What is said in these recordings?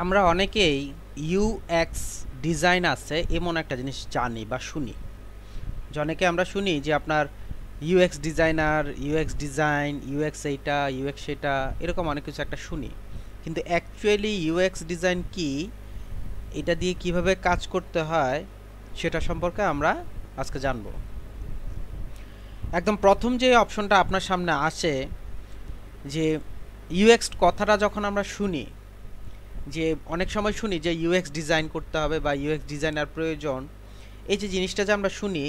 আমরা অনেকেই UX design আছে এমন একটা জিনিস জানি বা শুনি। যে অনেকে আমরা শুনি যে আপনার UX designer, UX design, UX এইটা, ইউএক্স সেটা, এরকম অনেক কিছু একটা শুনি। কিন্তু অ্যাকচুয়ালি ইউএক্স ডিজাইন কি, এটা দিয়ে কিভাবে কাজ করতে হয় সেটা সম্পর্কে আমরা আজকে জানবো। একদম প্রথম যে অপশনটা আপনার সামনে আসে, যে ইউএক্স কথাটা যখন আমরা শুনি, যে অনেক সময় শুনি যে ইউএক্স ডিজাইন করতে হবে বা ইউএক্স ডিজাইনার প্রয়োজন, এই যে জিনিসটা যে আমরা শুনি,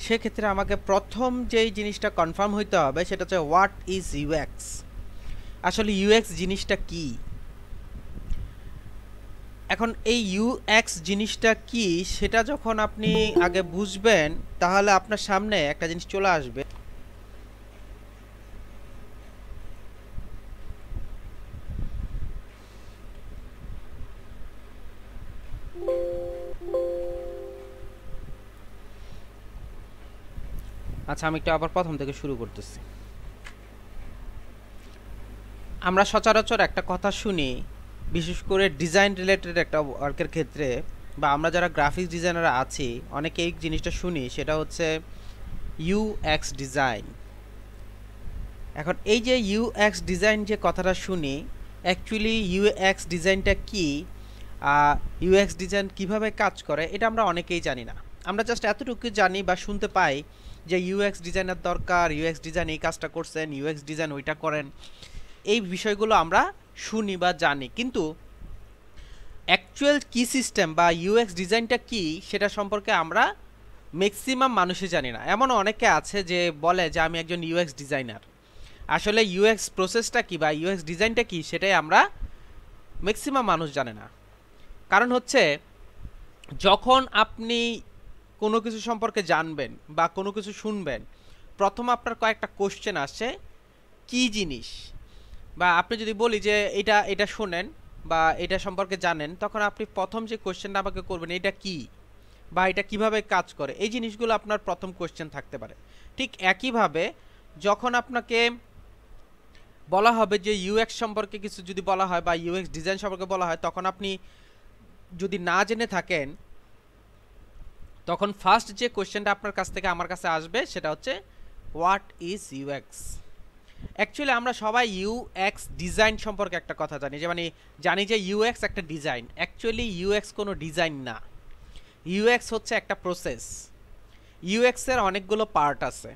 সেক্ষেত্রে আমাকে প্রথম যেই জিনিসটা কনফার্ম হইতে হবে সেটা হচ্ছে হোয়াট ইজ ইউএক্স। আসলে ইউএক্স জিনিসটা কি? এখন এই ইউএক্স জিনিসটা কি সেটা যখন আপনি আগে বুঝবেন, তাহলে আপনার সামনে একটা জিনিস চলে আসবে। আচ্ছা, আমি একটু আবার প্রথম থেকে শুরু করতেছি। আমরা সচরাচর একটা কথা শুনি, বিশেষ করে ডিজাইন রিলেটেড একটা ওয়ার্কের ক্ষেত্রে, বা আমরা যারা গ্রাফিক্স ডিজাইনার আছি অনেকে এই জিনিসটা শুনি, সেটা হচ্ছে ইউএক্স ডিজাইন। এখন এই যে ইউএক্স ডিজাইন যে কথাটা শুনি, অ্যাকচুয়ালি ইউএক্স ডিজাইনটা কি, ইউএক্স ডিজাইন কিভাবে কাজ করে, এটা আমরা অনেকেই জানি না। আমরা জাস্ট এতটুকু জানি বা শুনতে পাই যে ইউএক্স ডিজাইনার দরকার, ইউএক্স ডিজাইন এই কাজটা করছেন, ইউএক্স ডিজাইন ওইটা করেন, এই বিষয়গুলো আমরা শুনি বা জানি। কিন্তু অ্যাকচুয়াল কি সিস্টেম বা ইউএক্স ডিজাইনটা কি সেটা সম্পর্কে আমরা ম্যাক্সিমাম মানুষই জানি না। এমন অনেকে আছে যে বলে যে আমি একজন ইউএক্স ডিজাইনার, আসলে ইউএক্স প্রসেসটা কি বা ইউএক্স ডিজাইনটা কি সেটাই আমরা ম্যাক্সিমাম মানুষ জানে না। কারণ হচ্ছে, যখন আপনি কোনো কিছু সম্পর্কে জানবেন বা কোনো কিছু শুনবেন, প্রথম আপনার কয়েকটা কোশ্চেন আসে, কি জিনিস। বা আপনি যদি বলি যে এটা এটা শোনেন বা এটা সম্পর্কে জানেন, তখন আপনি প্রথম যে কোশ্চেনটা আমাকে করবেন, এটা কি বা এটা কিভাবে কাজ করে, এই জিনিসগুলো আপনার প্রথম কোশ্চেন থাকতে পারে। ঠিক একইভাবে যখন আপনাকে বলা হবে যে ইউএক্স সম্পর্কে কিছু যদি বলা হয় বা ইউএক্স ডিজাইন সম্পর্কে বলা হয়, তখন আপনি যদি না জেনে থাকেন, তখন ফার্স্ট যে কোশ্চেনটা আপনার কাছ থেকে আমার কাছে আসবে সেটা হচ্ছে হোয়াট ইজ ইউএক্স। অ্যাকচুয়ালি আমরা সবাই ইউএক্স ডিজাইন সম্পর্কে একটা কথা জানি, যে মানে জানি যে ইউএক্স একটা ডিজাইন। অ্যাকচুয়ালি ইউএক্স কোনো ডিজাইন না, ইউএক্স হচ্ছে একটা প্রসেস। ইউএক্স এর অনেকগুলো পার্ট আছে,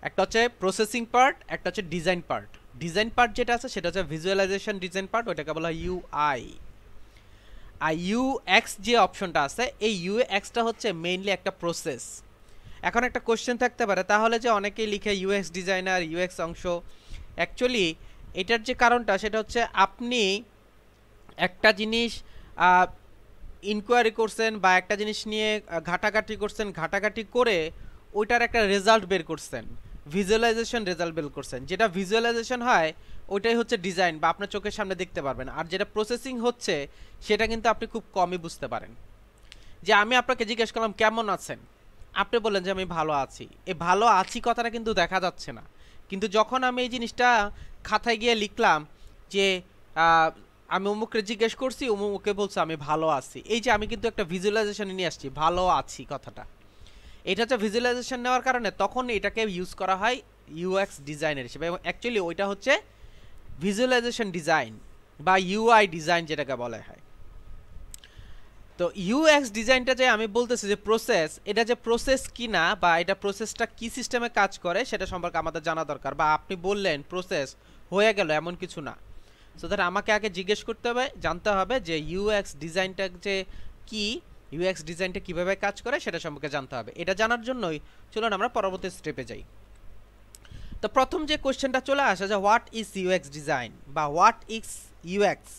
একটা হচ্ছে প্রসেসিং পার্ট, একটা হচ্ছে ডিজাইন পার্ট। ডিজাইন পার্ট যেটা আছে সেটা হচ্ছে ভিজুয়ালাইজেশন ডিজাইন পার্ট, ওইটাকে বলা হয় ইউআই। আর ইউএক্স যে অপশনটা আছে, এই ইউএক্সটা হচ্ছে মেইনলি একটা প্রসেস। এখন একটা কোশ্চেন থাকতে পারে তাহলে, যে অনেকেই লিখে ইউএক্স ডিজাইনার, ইউএক্স অংশ। অ্যাকচুয়ালি এটার যে কারণটা সেটা হচ্ছে, আপনি একটা জিনিস ইনকোয়ারি করছেন বা একটা জিনিস নিয়ে ঘাটাঘাটি করছেন, ঘাটাঘাটি করে ওইটার একটা রেজাল্ট বের করছেন, ভিজুয়ালাইজেশন রেজাল্ট বের করছেন। যেটা ভিজুয়ালাইজেশন হয় ওইটাই হচ্ছে ডিজাইন, বা আপনার চোখের সামনে দেখতে পারবেন। আর যেটা প্রসেসিং হচ্ছে সেটা কিন্তু আপনি খুব কমই বুঝতে পারেন। যে আমি আপনাকে জিজ্ঞেস করলাম কেমন আছেন, আপনি বললেন যে আমি ভালো আছি, এই ভালো আছি কথাটা কিন্তু দেখা যাচ্ছে না। কিন্তু যখন আমি এই জিনিসটা খাতায় গিয়ে লিখলাম যে আমি অমুককে জিজ্ঞেস করছি, অমুককে বলছে আমি ভালো আছি, এই যে আমি কিন্তু একটা ভিজুয়ালাইজেশন নিয়ে আসছি ভালো আছি কথাটা। এটা হচ্ছে ভিজুয়ালাইজেশন নেওয়ার কারণে তখন এটাকে ইউজ করা হয় ইউএক্স ডিজাইনের হিসেবে, এবং অ্যাকচুয়ালি ওইটা হচ্ছে ভিজুয়ালাইজেশন ডিজাইন বা ইউআই ডিজাইন যেটাকে বলা হয়। তো ইউএক্স ডিজাইনটা যে আমি বলতেছি যে প্রসেস, এটা যে প্রসেস কি না বা এটা প্রসেসটা কি সিস্টেমে কাজ করে সেটা সম্পর্কে আমাদের জানা দরকার। বা আপনি বললেন প্রসেস হয়ে গেল, এমন কিছু না। সো দ্যাট আমাকে আগে জিজ্ঞেস করতে হবে, জানতে হবে যে ইউএক্স ডিজাইনটা যে কি, ইউএক্স ডিজাইনটা কিভাবে কাজ করে সেটা সম্পর্কে জানতে হবে। এটা জানার জন্যই চলুন আমরা পরবর্তী স্টেপে যাই। তো প্রথম যে কোশ্চেনটা চলে আসে যে হোয়াট ইজ ইউএক্স ডিজাইন বা হোয়াট ইজ ইউএক্স।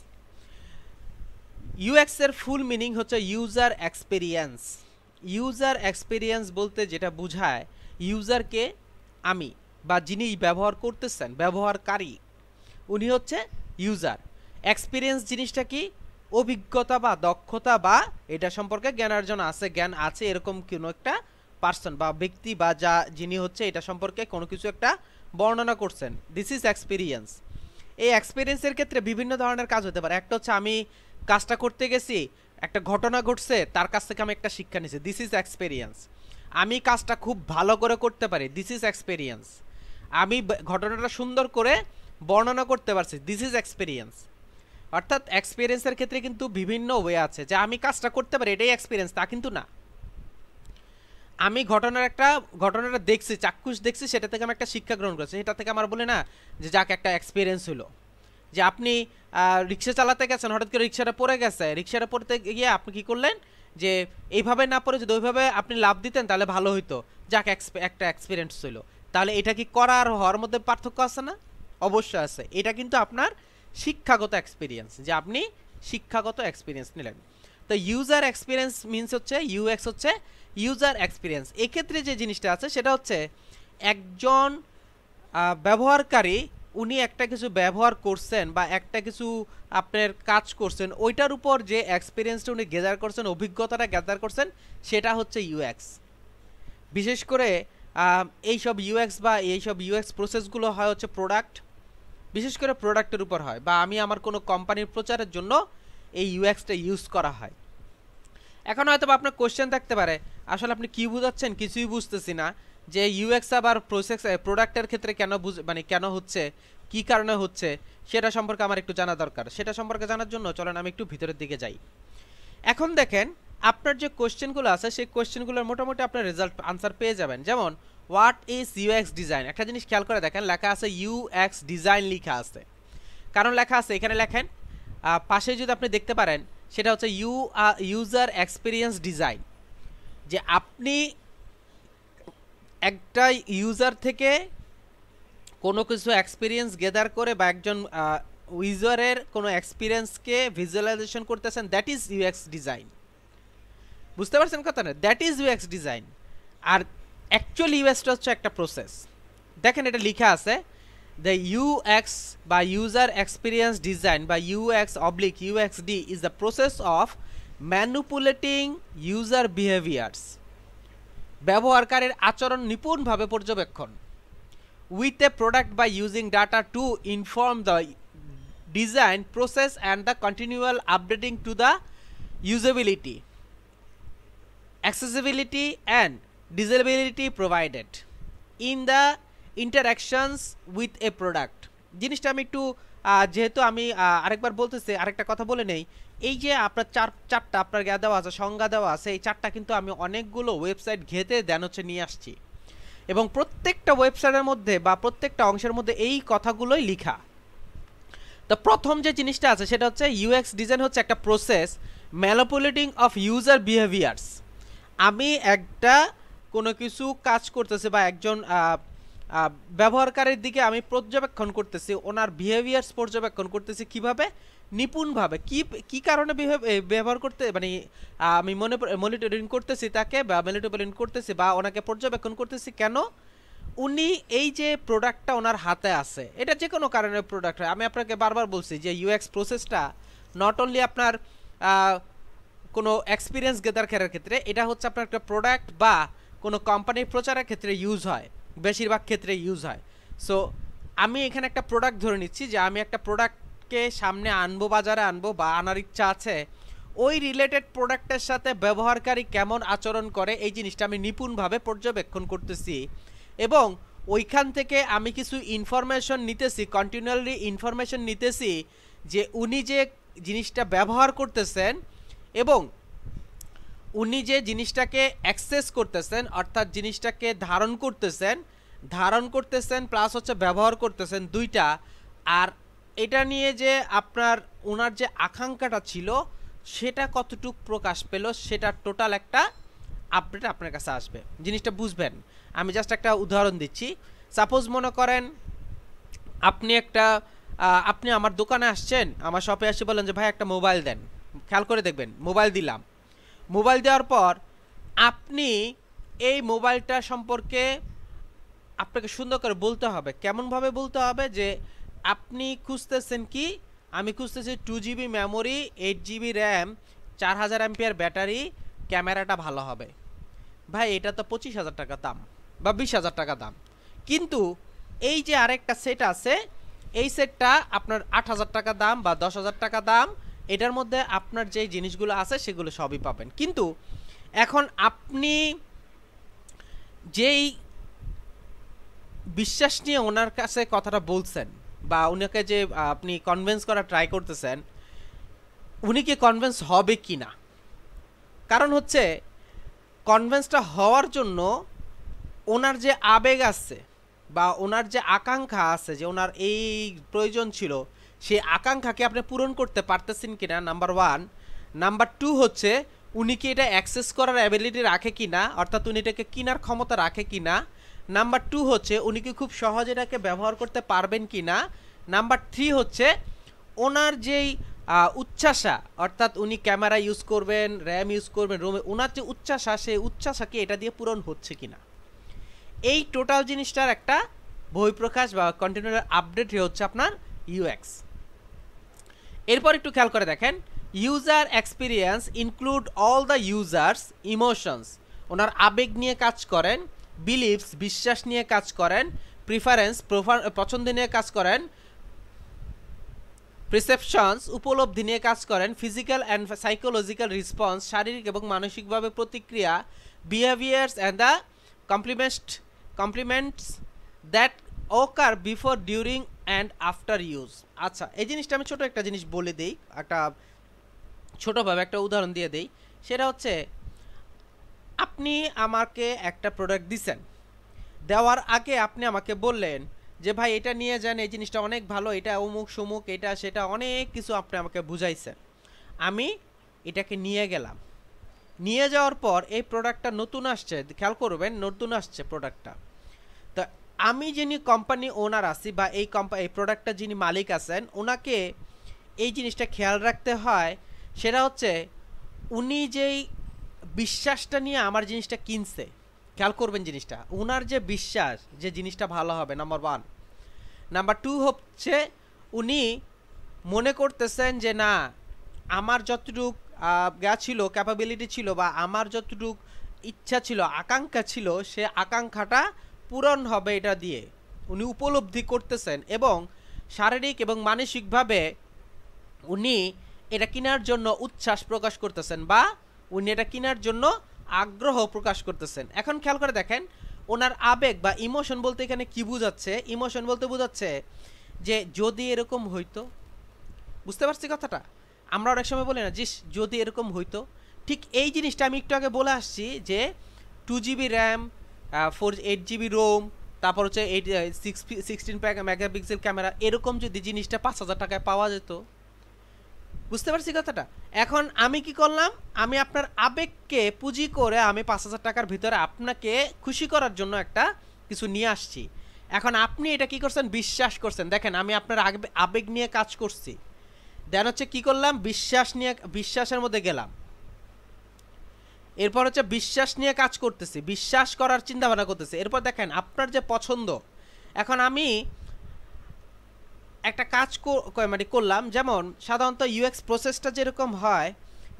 ইউএক্স এর ফুল মিনিং হচ্ছে ইউজার এক্সপেরিয়েন্স। ইউজার এক্সপেরিয়েন্স বলতে যেটা বোঝায়, ইউজারকে আমি বা যিনি ব্যবহার করতেছেন, ব্যবহারকারী, উনি হচ্ছে ইউজার। এক্সপিরিয়েন্স জিনিসটা কি? অভিজ্ঞতা বা দক্ষতা বা এটা সম্পর্কে জ্ঞান অর্জন আছে, জ্ঞান আছে এরকম কোনো একটা পার্সন বা ব্যক্তি, বা যা যিনি হচ্ছে এটা সম্পর্কে কোনো কিছু একটা বর্ণনা করছেন, দিস ইজ এক্সপিরিয়েন্স। এই এক্সপিরিয়েন্সের ক্ষেত্রে বিভিন্ন ধরনের কাজ হতে পারে। একটা হচ্ছে আমি কাজটা করতে গেছি, একটা ঘটনা ঘটছে, তার কাছ থেকে আমি একটা শিক্ষা নিছি, দিস ইজ এক্সপেরিয়েন্স। আমি কাজটা খুব ভালো করে করতে পারি, দিস ইজ এক্সপেরিয়েন্স। আমি ঘটনাটা সুন্দর করে বর্ণনা করতে পারছি, দিস ইজ এক্সপেরিয়েন্স। অর্থাৎ এক্সপিরিয়েন্সের ক্ষেত্রে কিন্তু বিভিন্ন ওয়ে আছে, যে আমি কাজটা করতে পারি এটাই এক্সপিরিয়েন্স তা কিন্তু না। আমি ঘটনাটা দেখছি, চাক্ষুষ দেখছি, সেটা থেকে আমি একটা শিক্ষা গ্রহণ করছি, সেটা থেকে আমার বলে না যে যাক একটা এক্সপিরিয়েন্স হলো। যে আপনি রিক্সা চালাতে গেছেন, হঠাৎ করে রিক্সাটা পড়ে গেছে, রিক্সাটা পড়তে গিয়ে আপনি কি করলেন, যে এইভাবে না পড়ে যদি ওইভাবে আপনি লাভ দিতেন তাহলে ভালো হইতো, যাক একটা এক্সপিরিয়েন্স ছিল। তাহলে এটা কি করা আর হওয়ার মধ্যে পার্থক্য আছে না? অবশ্যই আছে। এটা কিন্তু আপনার শিক্ষাগত এক্সপিরিয়েন্স, যে আপনি শিক্ষাগত এক্সপিরিয়েন্স নিলেন। তো ইউজার এক্সপিরিয়েন্স মিনস হচ্ছে ইউএক্স হচ্ছে ইউজার এক্সপিরিয়েন্স। এক্ষেত্রে যে জিনিসটা আছে সেটা হচ্ছে একজন ব্যবহারকারী, উনি একটা কিছু ব্যবহার করছেন বা একটা কিছু আপনার কাজ করছেন, ওইটার উপর যে এক্সপিরিয়েন্সটা উনি গ্যাদার করছেন, অভিজ্ঞতাটা গ্যাদার করছেন, সেটা হচ্ছে ইউএক্স। বিশেষ করে এইসব ইউএক্স বা এইসব ইউএক্স প্রসেসগুলো হয় হচ্ছে প্রোডাক্ট, বিশেষ করে প্রোডাক্টের উপর হয়, বা আমি আমার কোনো কোম্পানির প্রচারের জন্য এই ইউএক্সটা ইউজ করা হয়। এখন হয়তো আপনার কোশ্চেন থাকতে পারে, আসলে আপনি কি বোঝাচ্ছেন, কিছুই বুঝতেছি না, যে ইউএক্স আবার প্রসেস প্রোডাক্টের ক্ষেত্রে কেন মানে কেন হচ্ছে, কি কারণে হচ্ছে, সেটা সম্পর্কে আমার একটু জানা দরকার। সেটা সম্পর্কে জানার জন্য চলেন আমি একটু ভিতরের দিকে যাই। এখন দেখেন আপনার যে কোশ্চেনগুলো আছে সেই কোশ্চেনগুলোর মোটামুটি আপনার রেজাল্ট আনসার পেয়ে যাবেন। যেমন হোয়াট ইজ ইউএক্স ডিজাইন, একটা জিনিস খেয়াল করে দেখেন, লেখা আছে ইউএক্স ডিজাইন লেখা আছে। কারণ লেখা আছে এখানে, লেখেন পাশে যদি আপনি দেখতে পারেন, সেটা হচ্ছে ইউজার এক্সপিরিয়েন্স ডিজাইন। যে আপনি একটা ইউজার থেকে কোনো কিছু এক্সপিরিয়েন্স গেদার করে বা একজন ইউজারের কোনো এক্সপিরিয়েন্সকে ভিজুয়ালাইজেশন করতেছেন, দ্যাট ইজ ইউএক্স ডিজাইন। বুঝতে পারছেন কথা না? That is UX design. আর অ্যাকচুয়ালি ইউএক্সটা হচ্ছে একটা প্রসেস। দেখেন এটা লেখা আছে, দ্য ইউএক্স বা ইউজার এক্সপিরিয়েন্স ডিজাইন বা UX oblique UXD is the process of manipulating user behaviours, ব্যবহারকারীর আচরণ নিপুণভাবে পর্যবেক্ষণ, with a product by using data to inform the design process and the continual updating to the usability, accessibility and disability provided in the interactions with a product। জিনিসটা আমি একটু যেহেতু আমি আরেকবার বলতেছি, আরেকটা কথা বলে নেই। এই যে আপনার চারটা আপনার দেওয়া আছে, সংজ্ঞা দেওয়া আছে, এই চারটা কিন্তু আমি অনেকগুলো ওয়েবসাইট ঘেঁটে দেন হচ্ছে নিয়ে আসছি, এবং প্রত্যেকটা ওয়েবসাইটের মধ্যে বা প্রত্যেকটা অংশের মধ্যে এই কথাগুলোই লেখা। তো প্রথম যে জিনিসটা আছে সেটা হচ্ছে ইউএক্স ডিজাইন হচ্ছে একটা process manipulating of user behaviours. আমি একটা কোনো কিছু কাজ করতেছি বা একজন ব্যবহারকারীর দিকে আমি পর্যবেক্ষণ করতেছি, ওনার বিহেভিয়ার্স পর্যবেক্ষণ করতেছি, কিভাবে, নিপুণভাবে, কি কারণে ব্যবহার করতে, মানে আমি মনিটরিং করতেছি তাকে, বা মনিটরিং করতেছি বা ওনাকে পর্যবেক্ষণ করতেছি, কেন উনি এই যে প্রোডাক্টটা ওনার হাতে আছে, এটা যে কোনো কারণে প্রোডাক্ট হয়। আমি আপনাকে বারবার বলছি যে ইউএক্স প্রসেসটা নট অনলি আপনার কোনো এক্সপিরিয়েন্স গেদার করার ক্ষেত্রে, এটা হচ্ছে আপনার একটা প্রোডাক্ট বা কোনো কোম্পানির প্রচারের ক্ষেত্রে ইউজ হয়, বেশিরভাগ ক্ষেত্রে ইউজ হয়। সো আমি এখানে একটা প্রোডাক্ট ধরে নিচ্ছি, যে আমি একটা প্রোডাক্টকে সামনে আনবো, বাজারে আনবো বা আনার ইচ্ছা আছে, ওই রিলেটেড প্রোডাক্টের সাথে ব্যবহারকারী কেমন আচরণ করে এই জিনিসটা আমি নিপুণভাবে পর্যবেক্ষণ করতেছি, এবং ওইখান থেকে আমি কিছু ইনফরমেশন নিতেছি, কন্টিনিউয়ালি ইনফরমেশন নিতেছি যে উনি যে জিনিসটা ব্যবহার করতেছেন এবং উনি যে জিনিসটাকে অ্যাক্সেস করতেছেন, অর্থাৎ জিনিসটাকে ধারণ করতেছেন প্লাস হচ্ছে ব্যবহার করতেছেন, দুইটা। আর এটা নিয়ে যে আপনার ওনার যে আকাঙ্ক্ষাটা ছিল সেটা কতটুকু প্রকাশ পেল, সেটা টোটাল একটা আপডেট আপনার কাছে আসবে। জিনিসটা বুঝবেন, আমি জাস্ট একটা উদাহরণ দিচ্ছি। সাপোজ মনে করেন আপনি আমার দোকানে আসছেন, আমার শপে এসে বলেন যে ভাই একটা মোবাইল দেন। খেয়াল করে দেখবেন, মোবাইল দিলাম। মোবাইল দেওয়ার পর আপনি এই মোবাইলটা সম্পর্কে আপনাকে সুন্দর করে বলতে হবে। কেমনভাবে বলতে হবে? যে আপনি খুঁজতেছেন কি, আমি খুঁজতেছি 2GB memory, 8GB RAM, 4000 ampere battery, ক্যামেরাটা ভালো হবে। ভাই এটা তো 25,000 টাকা দাম বা 20,000 টাকা দাম, কিন্তু এই যে আরেকটা সেট আছে, এই সেটটা আপনার 8,000 টাকা দাম বা 10,000 টাকা দাম, এটার মধ্যে আপনার যে জিনিসগুলো আছে সেগুলো সবই পাবেন। কিন্তু এখন আপনি যেই বিশ্বাস নিয়ে ওনার কাছে কথাটা বলছেন বা উনাকে যে আপনি কনভিন্স করা ট্রাই করতেছেন, উনি কি কনভিন্স হবে কি না? কারণ হচ্ছে কনভিন্সটা হওয়ার জন্য ওনার যে আবেগ আছে বা ওনার যে আকাঙ্ক্ষা আছে, যে ওনার এই প্রয়োজন ছিল, সেই আকাঙ্ক্ষাকে আপনি পূরণ করতে পারতেছেন কিনা, নাম্বার ওয়ান। নাম্বার টু হচ্ছে উনি কি এটা অ্যাক্সেস করার অ্যাবিলিটি রাখে কিনা, অর্থাৎ উনি এটাকে কেনার ক্ষমতা রাখে কিনা। নাম্বার টু হচ্ছে উনি কি খুব সহজে এটাকে ব্যবহার করতে পারবেন কিনা। নাম্বার থ্রি হচ্ছে ওনার যেই উচ্চাসা, অর্থাৎ উনি ক্যামেরা ইউজ করবেন, র্যাম ইউজ করবেন, রোমে ওনার যে উচ্চাসা, সেই উচ্চাসাকে এটা দিয়ে পূরণ হচ্ছে কিনা। এই টোটাল জিনিসটার একটা বহিঃপ্রকাশ বা কন্টিনিউয়াস আপডেট হচ্ছে আপনার ইউএক্স। এরপর একটু খেয়াল করে দেখেন, user experience include all the users emotions, ওনার আবেগ নিয়ে কাজ করেন, বিলিভস বিশ্বাস নিয়ে কাজ করেন, প্রিফারেন্স পছন্দ নিয়ে কাজ করেন, প্রিসেপশনস উপলব্ধি নিয়ে কাজ করেন, ফিজিক্যাল অ্যান্ড সাইকোলজিক্যাল রেসপন্স শারীরিক এবং মানসিকভাবে প্রতিক্রিয়া, behaviours and the complements that occur before during and after use. আচ্ছা, এই জিনিসটা আমি ছোট একটা জিনিস বলে দিই, একটা ছোটোভাবে একটা উদাহরণ দিয়ে দিই। সেটা হচ্ছে আপনি আমাকে একটা প্রোডাক্ট দিছেন, দেওয়ার আগে আপনি আমাকে বললেন যে ভাই এটা নিয়ে যান, এই জিনিসটা অনেক ভালো, এটা অমুক সমুক, এটা সেটা অনেক কিছু আপনি আমাকে বুঝাইছেন। আমি এটাকে নিয়ে গেলাম, নিয়ে যাওয়ার পর এই প্রোডাক্টটা নতুন আসছে, খেয়াল করবেন নতুন আসছে প্রোডাক্টটা। তো আমি যিনি কোম্পানি ওনার আছি বা এই প্রোডাক্টটা যিনি মালিক আছেন, ওনাকে এই জিনিসটা খেয়াল রাখতে হয়। সেটা হচ্ছে উনি যেই বিশ্বাসটা নিয়ে আমার জিনিসটা কিনছে, খেয়াল করবেন জিনিসটা, ওনার যে বিশ্বাস যে জিনিসটা ভালো হবে, নাম্বার ওয়ান। নাম্বার টু হচ্ছে উনি মনে করতেছেন যে না, আমার যতটুক ছিল, ক্যাপাবিলিটি ছিল, বা আমার যতটুক ইচ্ছা ছিল, আকাঙ্ক্ষা ছিল, সে আকাঙ্ক্ষাটা পূরণ হবে এটা দিয়ে, উনি উপলব্ধি করতেছেন এবং শারীরিক এবং মানসিকভাবে উনি এটা কেনার জন্য উচ্ছ্বাস প্রকাশ করতেছেন বা উনি এটা কেনার জন্য আগ্রহ প্রকাশ করতেছেন। এখন খেয়াল করে দেখেন ওনার আবেগ বা ইমোশন বলতে এখানে কি বোঝাচ্ছে। ইমোশন বলতে বোঝাচ্ছে যে যদি এরকম হইতো, বুঝতে পারছি কথাটা? আমরা অনেক সময় বলি না যে যদি এরকম হইতো, ঠিক এই জিনিসটা আমি একটু আগে বলে আসছি যে 2GB র্যাম, 8GB রোম, তারপর হচ্ছে 16 মেগাপিক্সেল ক্যামেরা, এরকম যদি জিনিসটা 5,000 টাকায় পাওয়া যেত, বুঝতে পারছি কথাটা? এখন আমি কি করলাম, আমি আপনার আবেগকে পুঁজি করে আমি 5,000 টাকার ভিতরে আপনাকে খুশি করার জন্য একটা কিছু নিয়ে আসছি। এখন আপনি এটা কি করছেন, বিশ্বাস করছেন। দেখেন আমি আপনার আবেগ নিয়ে কাজ করছি, দেন হচ্ছে কি করলাম, বিশ্বাসের মধ্যে গেলাম, এরপর হচ্ছে বিশ্বাস নিয়ে কাজ করতেছি, বিশ্বাস করার চিন্তা ভাবনা করতেছি। এরপর দেখেন আপনার যে পছন্দ, এখন আমি একটা কাজ মানে করলাম, যেমন সাধারণত ইউএক্স প্রসেসটা যেরকম হয়,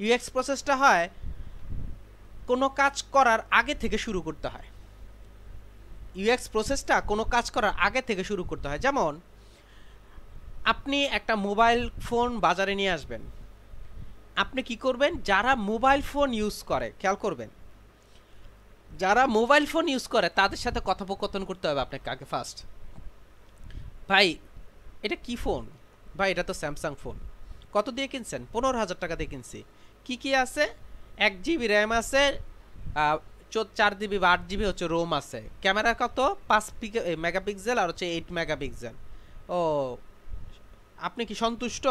ইউএক্স প্রসেসটা হয় কোনো কাজ করার আগে থেকে শুরু করতে হয়। ইউএক্স প্রসেসটা কোনো কাজ করার আগে থেকে শুরু করতে হয়। যেমন আপনি একটা মোবাইল ফোন বাজারে নিয়ে আসবেন, আপনি কি করবেন, যারা মোবাইল ফোন ইউজ করে, খেয়াল করবেন, যারা মোবাইল ফোন ইউজ করে তাদের সাথে কথোপকথন করতে হবে আপনাকে আগে ফার্স্ট। ভাই এটা কি ফোন? ভাই এটা তো স্যামসাং ফোন। কত দিয়ে কিনছেন? 15,000 টাকা দিয়ে কিনছি। কি কি আছে? 1GB র্যাম আছে, 4GB বা 8GB হচ্ছে রোম আছে, ক্যামেরা কত 5 মেগাপিক্সেল আর হচ্ছে 8 মেগাপিক্সেল। ও, আপনি কি সন্তুষ্ট?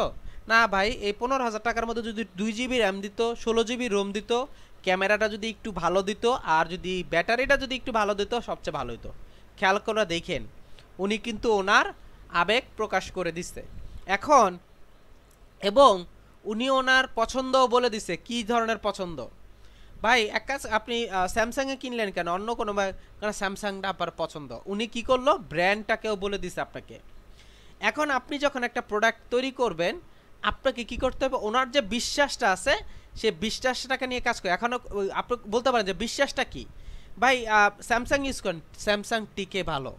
না ভাই, এই 15,000 টাকার মধ্যে যদি 2GB র্যাম দিত, 16GB রোম দিত, ক্যামেরাটা যদি একটু ভালো দিত, আর যদি ব্যাটারিটা যদি একটু ভালো দিত, সবচেয়ে ভালো হতো। খেয়াল করে দেখেন উনি কিন্তু ওনার আবেগ প্রকাশ করে দিচ্ছে এখন, এবং উনি ওনার পছন্দও বলে দিছে কি ধরনের পছন্দ। ভাই এক কাজ, আপনি স্যামসাংয়ে কিনলেন কেন, অন্য কোনো, কারণ স্যামসাংটা আপনার পছন্দ। উনি কি করলো, ব্র্যান্ডটাকেও বলে দিছে আপনাকে। এখন আপনি যখন একটা প্রোডাক্ট তৈরি করবেন, আপনাকে কি করতে হবে, ওনার যে বিশ্বাসটা আছে সে বিশ্বাসটাকে নিয়ে কাজ করে। এখন আপনি বলতে পারেন যে বিশ্বাসটা কি? ভাই স্যামসাং ইউজ করেন, স্যামসাং টিকে ভালো,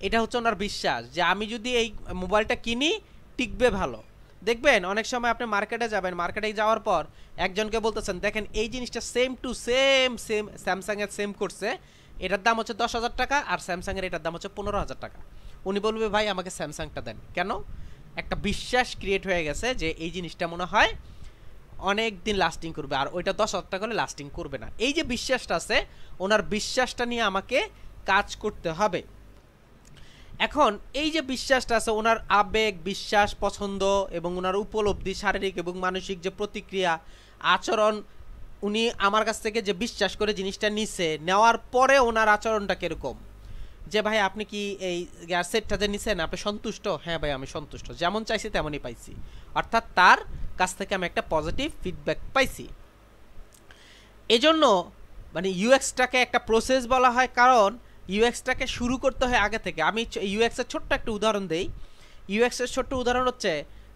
এটা হচ্ছে ওনার বিশ্বাস যে আমি যদি এই মোবাইলটা কিনি টিকবে ভালো। দেখবেন অনেক সময় আপনি মার্কেটে যাবেন, মার্কেটে যাওয়ার পর একজনকে বলতেছেন দেখেন এই জিনিসটা সেম টু সেম সেম স্যামসাংয়ের সেম করছে, এটার দাম হচ্ছে 10,000 টাকা আর স্যামসাংয়ের এটার দাম হচ্ছে 15,000 টাকা। উনি বলবে ভাই আমাকে স্যামসাংটা দেন। কেন? একটা বিশ্বাস ক্রিয়েট হয়ে গেছে যে এই জিনিসটা মনে হয় অনেক দিন লাস্টিং করবে, আর ওইটা 10,000 টাকা হলে লাস্টিং করবে না। এই যে বিশ্বাসটা আছে, ওনার বিশ্বাসটা নিয়ে আমাকে কাজ করতে হবে। এখন এই যে বিশ্বাসটা আছে, ওনার আবেগ, বিশ্বাস, পছন্দ এবং ওনার উপলব্ধি, শারীরিক এবং মানসিক যে প্রতিক্রিয়া, আচরণ, উনি আমার কাছ থেকে যে বিশ্বাস করে জিনিসটা নিছে, নেওয়ার পরে ওনার আচরণটা কীরকম, যে ভাই আপনি কি এই গ্যাস সেটটা যে নিছেন আপনি সন্তুষ্ট? হ্যাঁ ভাই আমি সন্তুষ্ট, যেমন চাইছি তেমনই পাইছি। অর্থাৎ তার কাছ থেকে আমি একটা পজিটিভ ফিডব্যাক পাইছি। এজন্য মানে ইউএক্সটাকে একটা প্রসেস বলা হয়, কারণ ইউএক্সটাকে শুরু করতে হয় আগে থেকে। আমি ইউএক্সের ছোট্ট একটা উদাহরণ দেই। ইউএক্সের ছোট্ট উদাহরণ হচ্ছে,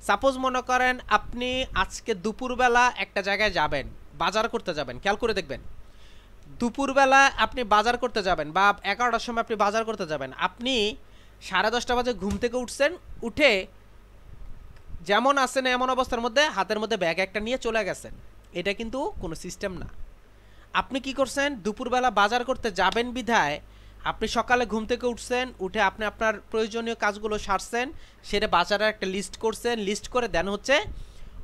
সাপোজ মনে করেন আপনি আজকে দুপুরবেলা একটা জায়গায় যাবেন, বাজার করতে যাবেন। খেয়াল করে দেখবেন, দুপুরবেলা আপনি বাজার করতে যাবেন বা 11টার সময় আপনি বাজার করতে যাবেন, আপনি 10:30 বাজে ঘুম থেকে উঠছেন, উঠে যেমন আছেন এমন অবস্থার মধ্যে হাতের মধ্যে ব্যাগ একটা নিয়ে চলে গেছেন। এটা কিন্তু কোনো সিস্টেম না। আপনি কি করছেন? দুপুরবেলা বাজার করতে যাবেন বিধায় আপনি সকালে ঘুম থেকে উঠছেন, উঠে আপনি আপনার প্রয়োজনীয় কাজগুলো সারছেন, সেটা বাজারের একটা লিস্ট করছেন, লিস্ট করে দেন হচ্ছে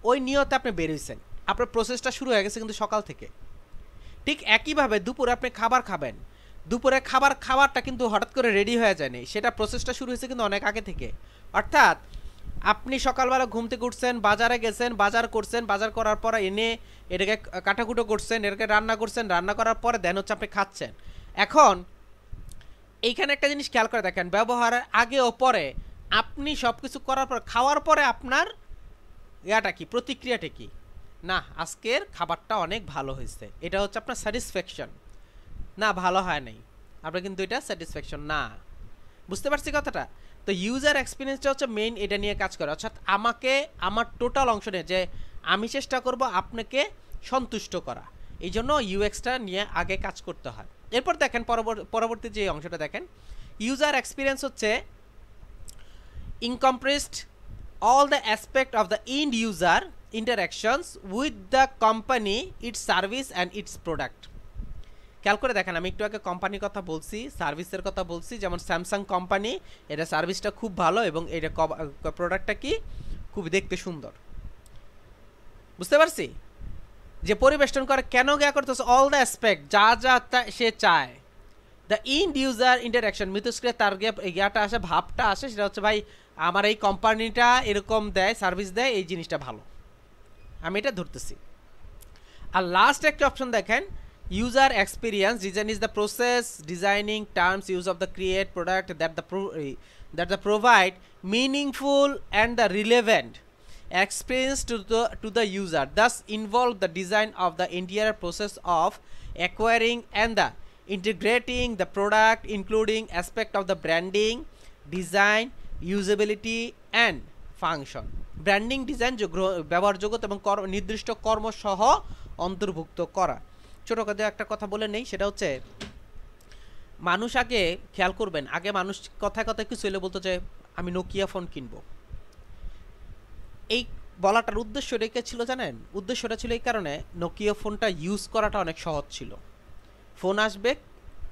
ওই নিয়তে আপনি বেরোইছেন। আপনার প্রসেসটা শুরু হয়ে গেছে কিন্তু সকাল থেকে। ঠিক একইভাবে দুপুরে আপনি খাবার খাবেন, দুপুরে খাবারটা কিন্তু হঠাৎ করে রেডি হয়ে যায়নি, সেটা প্রসেসটা শুরু হয়েছে কিন্তু অনেক আগে থেকে। অর্থাৎ আপনি সকালবেলা ঘুম থেকে উঠছেন, বাজারে গেছেন, বাজার করছেন, বাজার করার পরে এনে এটাকে কাটাকুটো করছেন, এটাকে রান্না করছেন, রান্না করার পরে দেন হচ্ছে আপনি খাচ্ছেন। এখন এইখানে একটা জিনিস খেয়াল করে দেখেন, ব্যবহারের আগে ও পরে আপনি সব কিছু করার পর, খাওয়ার পরে আপনার ইয়াটা কি, প্রতিক্রিয়াটা কি? না আজকের খাবারটা অনেক ভালো হয়েছে, এটা হচ্ছে আপনার স্যাটিসফ্যাকশন। না ভালো হয় নাই, আপনার কিন্তু এটা স্যাটিসফ্যাকশন না। বুঝতে পারছি কথাটা? তো ইউজার এক্সপিরিয়েন্সটা হচ্ছে মেইন, এটা নিয়ে কাজ করে। অর্থাৎ আমাকে আমার টোটাল অংশ নিয়ে যে আমি চেষ্টা করব আপনাকে সন্তুষ্ট করা, এই জন্য ইউএক্সটা নিয়ে আগে কাজ করতে হয়। এরপর দেখেন পরবর্তী যে অংশটা দেখেন, ইউজার এক্সপিরিয়েন্স হচ্ছে encompassed all the aspect of the end user interactions with the company, its service and its product. খেয়াল করে দেখেন, আমি একটু আগে কোম্পানির কথা বলছি, সার্ভিসের কথা বলছি। যেমন স্যামসাং কোম্পানি, এটা সার্ভিসটা খুব ভালো এবং এটা প্রোডাক্টটা কি খুব দেখতে সুন্দর। বুঝতে পারছি যে পরিবেষ্টন করে কেন গিয়া করতেছে, অল দ্য অ্যাসপেক্ট, যা যা সে চায়। দ্য ইন্ড ইউজার ইন্টারাকশন, মিথস্ক্রিয়া তার ইয়াটা আসে, ভাবটা আসে, সেটা হচ্ছে ভাই আমার এই কোম্পানিটা এরকম দেয়, সার্ভিস দেয়, এই জিনিসটা ভালো, আমি এটা ধরতেছি। আর লাস্ট একটা অপশন দেখেন, user experience design is the process designing terms use of the create product that the provide meaningful and the relevant experience to the user, thus involve the design of the entire process of acquiring and the integrating the product, including aspect of the branding, design, usability and function. Branding design ব্যবহারযোগ্যতা এবং নির্দিষ্ট কর্ম সহ অন্তর্ভুক্ত করা। ছোটো কথা একটা কথা বলে নেই, সেটা হচ্ছে মানুষ আগে খেয়াল করবেন, আগে মানুষ কথায় কথায় কিছু হলে বলতো যে আমি নোকিয়া ফোন কিনবো। এই বলাটার উদ্দেশ্য রেখে ছিল জানেন, উদ্দেশ্যটা ছিল এই কারণে নোকিয়া ফোনটা ইউজ করাটা অনেক সহজ ছিল। ফোন আসবে,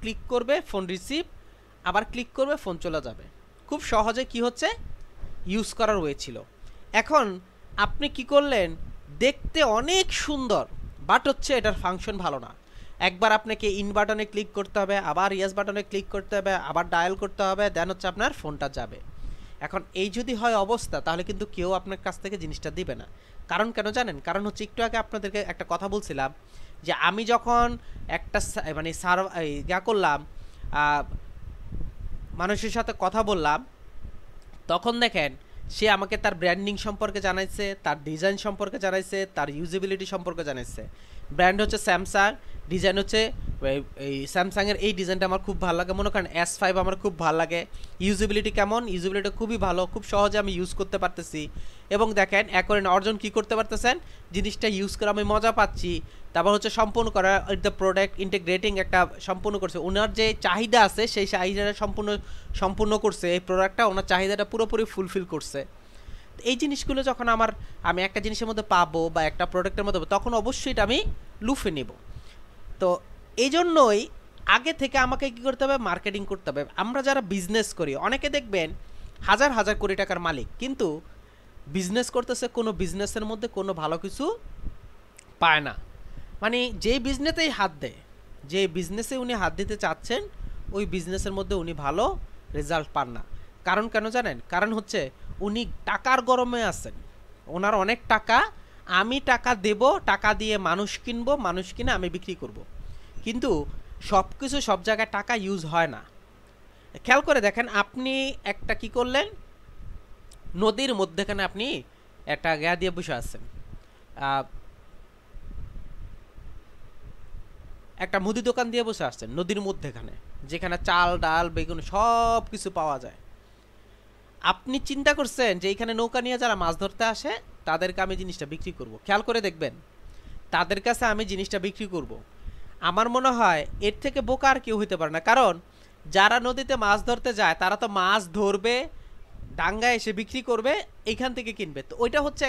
ক্লিক করবে, ফোন রিসিভ, আবার ক্লিক করবে, ফোন চলে যাবে, খুব সহজে কি হচ্ছে ইউজ করার ওয়ে ছিল। এখন আপনি কি করলেন, দেখতে অনেক সুন্দর, বাট হচ্ছে এটার ফাংশন ভালো না। একবার আপনাকে ইন বাটনে ক্লিক করতে হবে, আবার ইয়েস বাটনে ক্লিক করতে হবে, আবার ডায়াল করতে হবে, দেন হচ্ছে আপনার ফোনটা যাবে। এখন এই যদি হয় অবস্থা, তাহলে কিন্তু কেউ আপনার কাছ থেকে জিনিসটা দিবে না। কারণ কেন জানেন? কারণ হচ্ছে একটু আগে আপনাদেরকে একটা কথা বলছিলাম যে আমি যখন একটা মানে ইয়া করলাম, মানুষের সাথে কথা বললাম, তখন দেখেন সে আমাকে তার ব্র্যান্ডিং সম্পর্কে জানাইছে, তার ডিজাইন সম্পর্কে জানাইছে, তার ইউজেবিলিটি সম্পর্কে জানাইছে। ব্র্যান্ড হচ্ছে স্যামসাং, ডিজাইন হচ্ছে এই স্যামসাংয়ের এই ডিজাইনটা আমার খুব ভালো লাগে, মনে করেন S5 আমার খুব ভালো লাগে। ইউজেবিলিটি কেমন? ইউজেবিলিটি খুবই ভালো, খুব সহজে আমি ইউজ করতে পারতেছি। এবং দেখেন একরেন অর্জন কি করতে পারতেছেন, জিনিসটা ইউজ করে আমি মজা পাচ্ছি। তারপর হচ্ছে সম্পূর্ণ করা দ্য প্রোডাক্ট ইন্টিগ্রেটিং, একটা সম্পূর্ণ করছে, ওনার যে চাহিদা আছে সেই চাহিদাটা সম্পূর্ণ করছে, এই প্রোডাক্টটা ওনার চাহিদাটা পুরোপুরি ফুলফিল করছে। এই জিনিসগুলো যখন আমি একটা জিনিসের মধ্যে পাবো বা একটা প্রোডাক্টের মধ্যে পাবো, তখন অবশ্যই এটা আমি লুফে নেব। তো এই জন্যই আগে থেকে আমাকে কী করতে হবে, মার্কেটিং করতে হবে। আমরা যারা বিজনেস করি, অনেকে দেখবেন হাজার হাজার কোটি টাকার মালিক, কিন্তু বিজনেস করতেছে, কোনো বিজনেসের মধ্যে কোনো ভালো কিছু পায় না। মানে যেই বিজনেসেই হাত দেয়, যে বিজনেসে উনি হাত দিতে চাচ্ছেন, ওই বিজনেসের মধ্যে উনি ভালো রেজাল্ট পান না। কারণ কেন জানেন? কারণ হচ্ছে উনি টাকার গরমে আছেন, ওনার অনেক টাকা, আমি টাকা দেব, টাকা দিয়ে মানুষ কিনবো, মানুষ কিনে আমি বিক্রি করব। কিন্তু সব কিছু সব জায়গায় টাকা ইউজ হয় না। খেয়াল করে দেখেন, আপনি একটা কি করলেন, নদীর মধ্যেখানে আপনি একটা গা দিয়ে বসে আছেন, একটা মুদি দোকান দিয়ে বসে আসছেন নদীর মধ্যেখানে, যেখানে চাল ডাল বেগুন সব কিছু পাওয়া যায়। আপনি চিন্তা করছেন যে এইখানে নৌকা নিয়ে যারা মাছ ধরতে আসে তাদেরকে আমি জিনিসটা বিক্রি করব। খেয়াল করে দেখবেন, তাদের কাছে আমি জিনিসটা বিক্রি করব। আমার মনে হয় এর থেকে বোকা আর কেউ হইতে পারে না। কারণ যারা নদীতে মাছ ধরতে যায় তারা তো মাছ ধরবে, ডাঙ্গায় এসে বিক্রি করবে, এইখান থেকে কিনবে। তো ওইটা হচ্ছে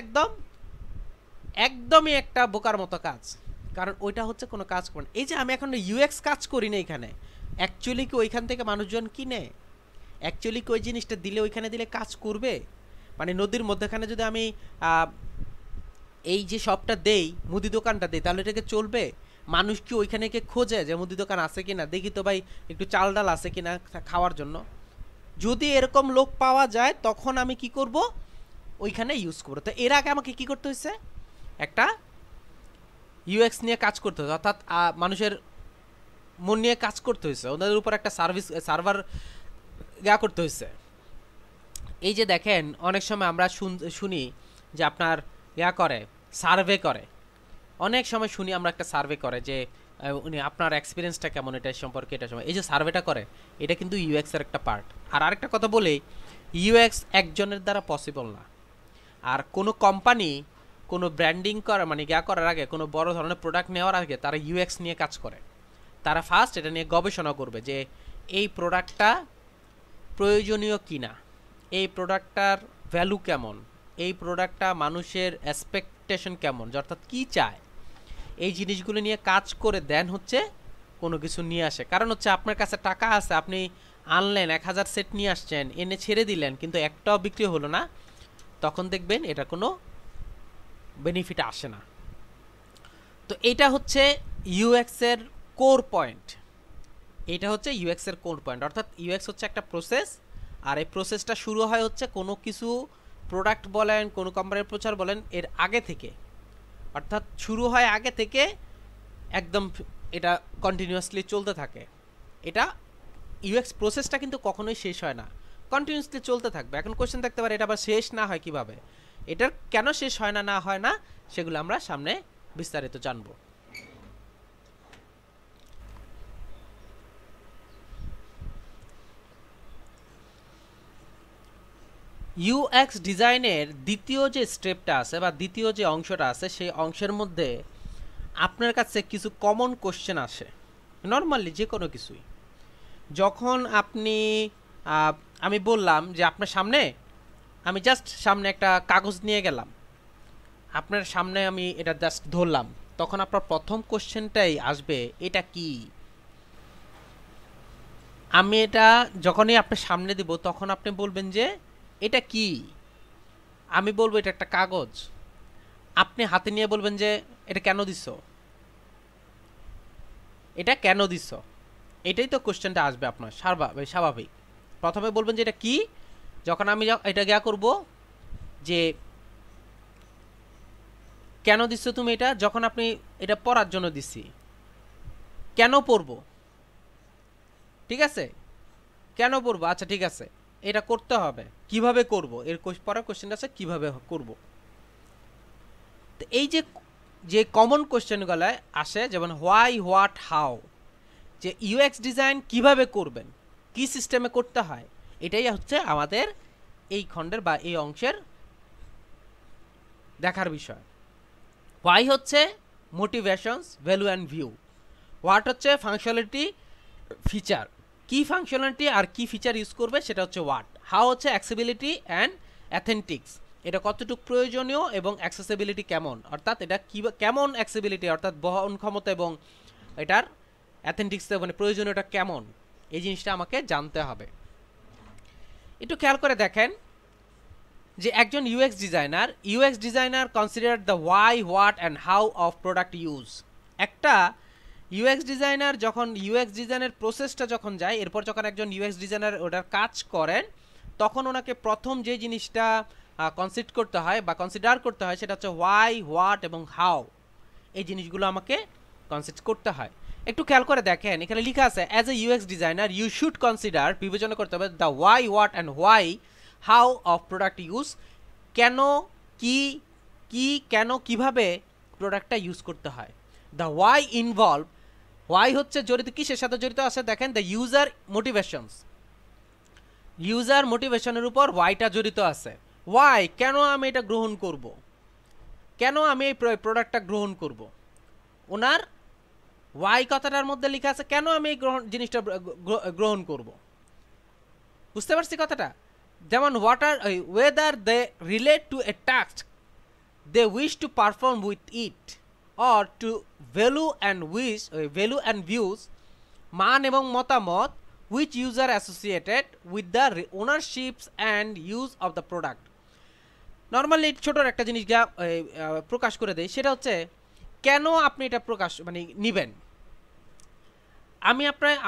একদমই একটা বোকার মতো কাজ, কারণ ওইটা হচ্ছে কোনো কাজ করে না। এই যে আমি এখন ইউএক্স কাজ করি না এখানে, অ্যাকচুয়ালি কি ওইখান থেকে মানুষজন কিনে? অ্যাকচুয়ালি কি ওই জিনিসটা দিলে ওইখানে দিলে কাজ করবে? মানে নদীর মধ্যেখানে যদি আমি এই যে শপটা দেই, মুদি দোকানটা দেই, তাহলে এটাকে চলবে? মানুষ কি ওইখানে কে খোঁজে যে মুদি দোকান আছে কিনা, দেখি তো ভাই একটু চাল ডাল আছে কিনা খাওয়ার জন্য? যদি এরকম লোক পাওয়া যায় তখন আমি কি করব, ওইখানে ইউজ করবো। তো এর আগে আমাকে কি করতে হয়েছে, একটা ইউএক্স নিয়ে কাজ করতে হয়েছে, অর্থাৎ মানুষের মন নিয়ে কাজ করতে হয়েছে, ওদের উপর একটা সার্ভার করতে হয়েছে। এই যে দেখেন, অনেক সময় আমরা শুনি যে আপনার করে সার্ভে করে, অনেক সময় শুনি আমরা একটা সার্ভে করে যে উনি আপনার এক্সপিরিয়েন্সটা কেমন এটা সম্পর্কে, এটা সময় এই যে সার্ভেটা করে, এটা কিন্তু ইউএক্স এর একটা পার্ট। আর আরেকটা কথা বলি, ইউএক্স একজনের দ্বারা পসিবল না। আর কোনো কোম্পানি কোনো ব্র্যান্ডিং করা মানে করার আগে, কোনো বড় ধরনের প্রোডাক্ট নেওয়ার আগে তারা ইউএক্স নিয়ে কাজ করে। তারা ফার্স্ট এটা নিয়ে গবেষণা করবে যে এই প্রোডাক্টটা প্রয়োজনীয় কিনা, এই প্রোডাক্টটার ভ্যালু কেমন, এই প্রোডাক্টটা মানুষের এক্সপেকটেশন কেমন, অর্থাৎ কী চায়, এই জিনিসগুলো নিয়ে কাজ করে দেন হচ্ছে কোনো কিছু নিয়ে আসে। কারণ হচ্ছে আপনার কাছে টাকা আছে, আপনি আনলেন 1000 সেট নিয়ে আসছেন, এনে ছেড়ে দিলেন, কিন্তু একটাও বিক্রি হলো না, তখন দেখবেন এটা কোনো বেনিফিট আসে না। তো এটা হচ্ছে ইউএক্স এর কোর পয়েন্ট, এটা হচ্ছে ইউএক্স এর কোর পয়েন্ট। অর্থাৎ ইউএক্স হচ্ছে একটা প্রসেস, আর এই প্রসেসটা শুরু হয় হচ্ছে কোনো কিছু প্রোডাক্ট বলেন, কোনো কোম্পানির প্রচার বলেন, এর আগে থেকে। অর্থাৎ শুরু হয় আগে থেকে, একদম এটা কন্টিনিউয়াসলি চলতে থাকে। এটা ইউএক্স প্রসেসটা কিন্তু কখনোই শেষ হয় না, কন্টিনিউয়াসলি চলতে থাকবে। এখন কোশ্চেন থাকতে পারে এটা আবার শেষ না হয় কিভাবে, এটার কেন শেষ হয় না হয় না সেগুলো আমরা সামনে বিস্তারিত জানব। ইউএক্স ডিজাইনের দ্বিতীয় যে স্টেপটা আছে বা দ্বিতীয় যে অংশটা আছে, সেই অংশের মধ্যে আপনার কাছে কিছু কমন কোশ্চেন আসে নর্মালি যে কোনো কিছুই। যখন আপনি আমি বললাম যে আপনার সামনে, আমি জাস্ট সামনে একটা কাগজ নিয়ে গেলাম, আপনার সামনে আমি এটা জাস্ট ধরলাম, তখন আপনার প্রথম কোশ্চেনটাই আসবে এটা কি। আমি এটা যখনই আপনার সামনে দিব তখন আপনি বলবেন যে এটা কি। আমি বলবো এটা একটা কাগজ, আপনি হাতে নিয়ে বলবেন যে এটা কেন দিছ, এটা কেন দিছ। এটাই তো কোশ্চেনটা আসবে আপনার স্বাভাবিক। প্রথমে বলবেন যে এটা কি, যখন আমি এটা করব যে কেন দিচ্ছ তুমি এটা, যখন আপনি এটা পড়ার জন্য দিছি, কেন পড়ব, ঠিক আছে, কেন পড়বো, আচ্ছা ঠিক আছে, এটা করতে হবে, কিভাবে করব, এর পরের কোশ্চেনটা আছে কিভাবে করব। তো এই যে কমন কোশ্চেনগুলো আসে, যেমন হোয়াই, হোয়াট, হাউ, যে ইউএক্স ডিজাইন কিভাবে করবেন, কি সিস্টেমে করতে হয়, এটাই হচ্ছে আমাদের এই খণ্ডের বা এই অংশের দেখার বিষয়। হোয়াই হচ্ছে motivations, value and view. What হচ্ছে ফাংশনালিটি, ফিচার, কি ফাংশনালিটি আর কি ফিচার ইউজ করবে সেটা হচ্ছে হোয়াট। হাউ হচ্ছে অ্যাক্সেসিবিলিটি অ্যান্ড অ্যাথেন্টিক্স, এটা কতটুকু প্রয়োজনীয় এবং অ্যাক্সেসিবিলিটি কেমন, অর্থাৎ এটা কি কেমন অ্যাক্সেসিবিলিটি অর্থাৎ বহন ক্ষমতা এবং এটার অ্যাথেন্টিক্স মানে প্রয়োজনীয়তা কেমন, এই জিনিসটা আমাকে জানতে হবে। একটু খেয়াল করে দেখেন যে একজন UX designer consider the why, what and how of product use. একটা ইউএক্স ডিজাইনার যখন ইউএক্স ডিজাইনের প্রসেসটা যখন যায়, এরপর যখন একজন ইউএক্স ডিজাইনার ওটার কাজ করেন, তখন ওনাকে প্রথম যে জিনিসটা কনসিডার করতে হয় সেটা হচ্ছে ওয়াই, হোয়াট এবং হাউ, এই জিনিসগুলো আমাকে কনসিডার করতে হয়। একটু খেয়াল করে দেখেন এখানে লেখা আছে as a UX designer you should consider, বিবেচনা করতে হবে the why, what and why how of product use, কেন, কেন কিভাবে প্রোডাক্টটা ইউজ করতে হয়। দ্য ওয়াই ইনভলভ, ওয়াই হচ্ছে জড়িত, কিসের সাথে জড়িত আছে দেখেন, দ্য ইউজার মোটিভেশনের উপর ওয়াইটা জড়িত আছে। ওয়াই, কেন আমি এটা গ্রহণ করব, কেন আমি এই প্রোডাক্টটা গ্রহণ করব, ওনার ওয়াই কথাটার মধ্যে লেখা আছে কেন আমি এই জিনিসটা গ্রহণ করব। বুঝতে পারছি কথাটা? যেমন whether they relate to a task they wish to perform with it or to value and views, মান এবং মতামত, which user associated with the ownerships and use of the product. Normally ছোটোর একটা জিনিস প্রকাশ করে দেয়, সেটা হচ্ছে কেন আপনি এটা নিবেন।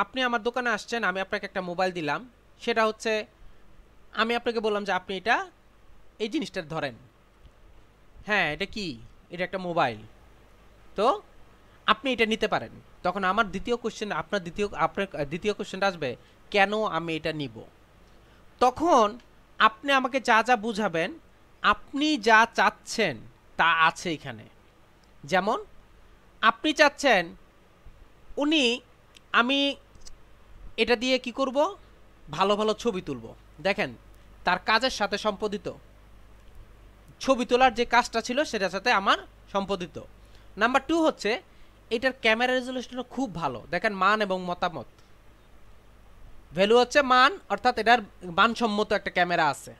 আপনি আমার দোকানে আসছেন, আমি আপনাকে একটা মোবাইল দিলাম, সেটা হচ্ছে আমি আপনাকে বললাম যে আপনি এই জিনিসটা ধরেন, হ্যাঁ এটা কি, এটা একটা মোবাইল, তো আপনি এটা নিতে পারেন। তখন আমার আপনার দ্বিতীয় কোশ্চেনটা আসবে কেন আমি এটা নিব। তখন আপনি আমাকে যা যা বুঝাবেন, আপনি যা চাচ্ছেন তা আছে এখানে। যেমন আপনি চাচ্ছেন আমি এটা দিয়ে কি করব, ভালো ভালো ছবি তুলব। দেখেন তার কাজের সাথে সম্পাদিত, ছবি তোলার যে কাজটা ছিল সেটার সাথে আমার সম্পাদিত। নাম্বার 2 হচ্ছে এটার ক্যামেরা রেজলিউশন খুব ভালো। দেখেন মান এবং মতামত, ভ্যালু হচ্ছে মান, অর্থাৎ এটার মানসম্মত একটা ক্যামেরা আছে।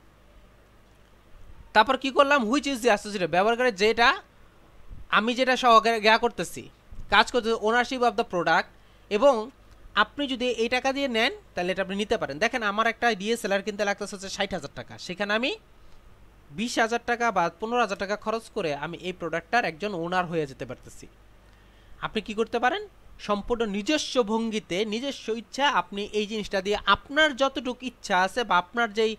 তারপর কি করলাম, হুইচ ইজ দি অ্যাসোসিয়েটেড, ব্যবহারকারী যেটা আমি যেটা সহকারে করতেছি, কাজ করতেছি, ওনারশিপ অফ দ্য প্রোডাক্ট। এবং আপনি যদি এই টাকা দিয়ে নেন তাহলে এটা আপনি নিতে পারেন। দেখেন আমার একটা ডিএসএলআর কিনতে লাগতেছে হচ্ছে 60,000 টাকা, সেখানে আমি 20,000 টাকা বা 15,000 টাকা খরচ করে আমি এই প্রোডাক্টটার একজন ওনার হয়ে যেতে পারতেছি। আপনি কি করতে পারেন, সম্পূর্ণ নিজস্ব ভঙ্গিতে, নিজস্ব ইচ্ছা, আপনি এই জিনিসটা দিয়ে আপনার যতটুকু ইচ্ছা আছে বা আপনার যেই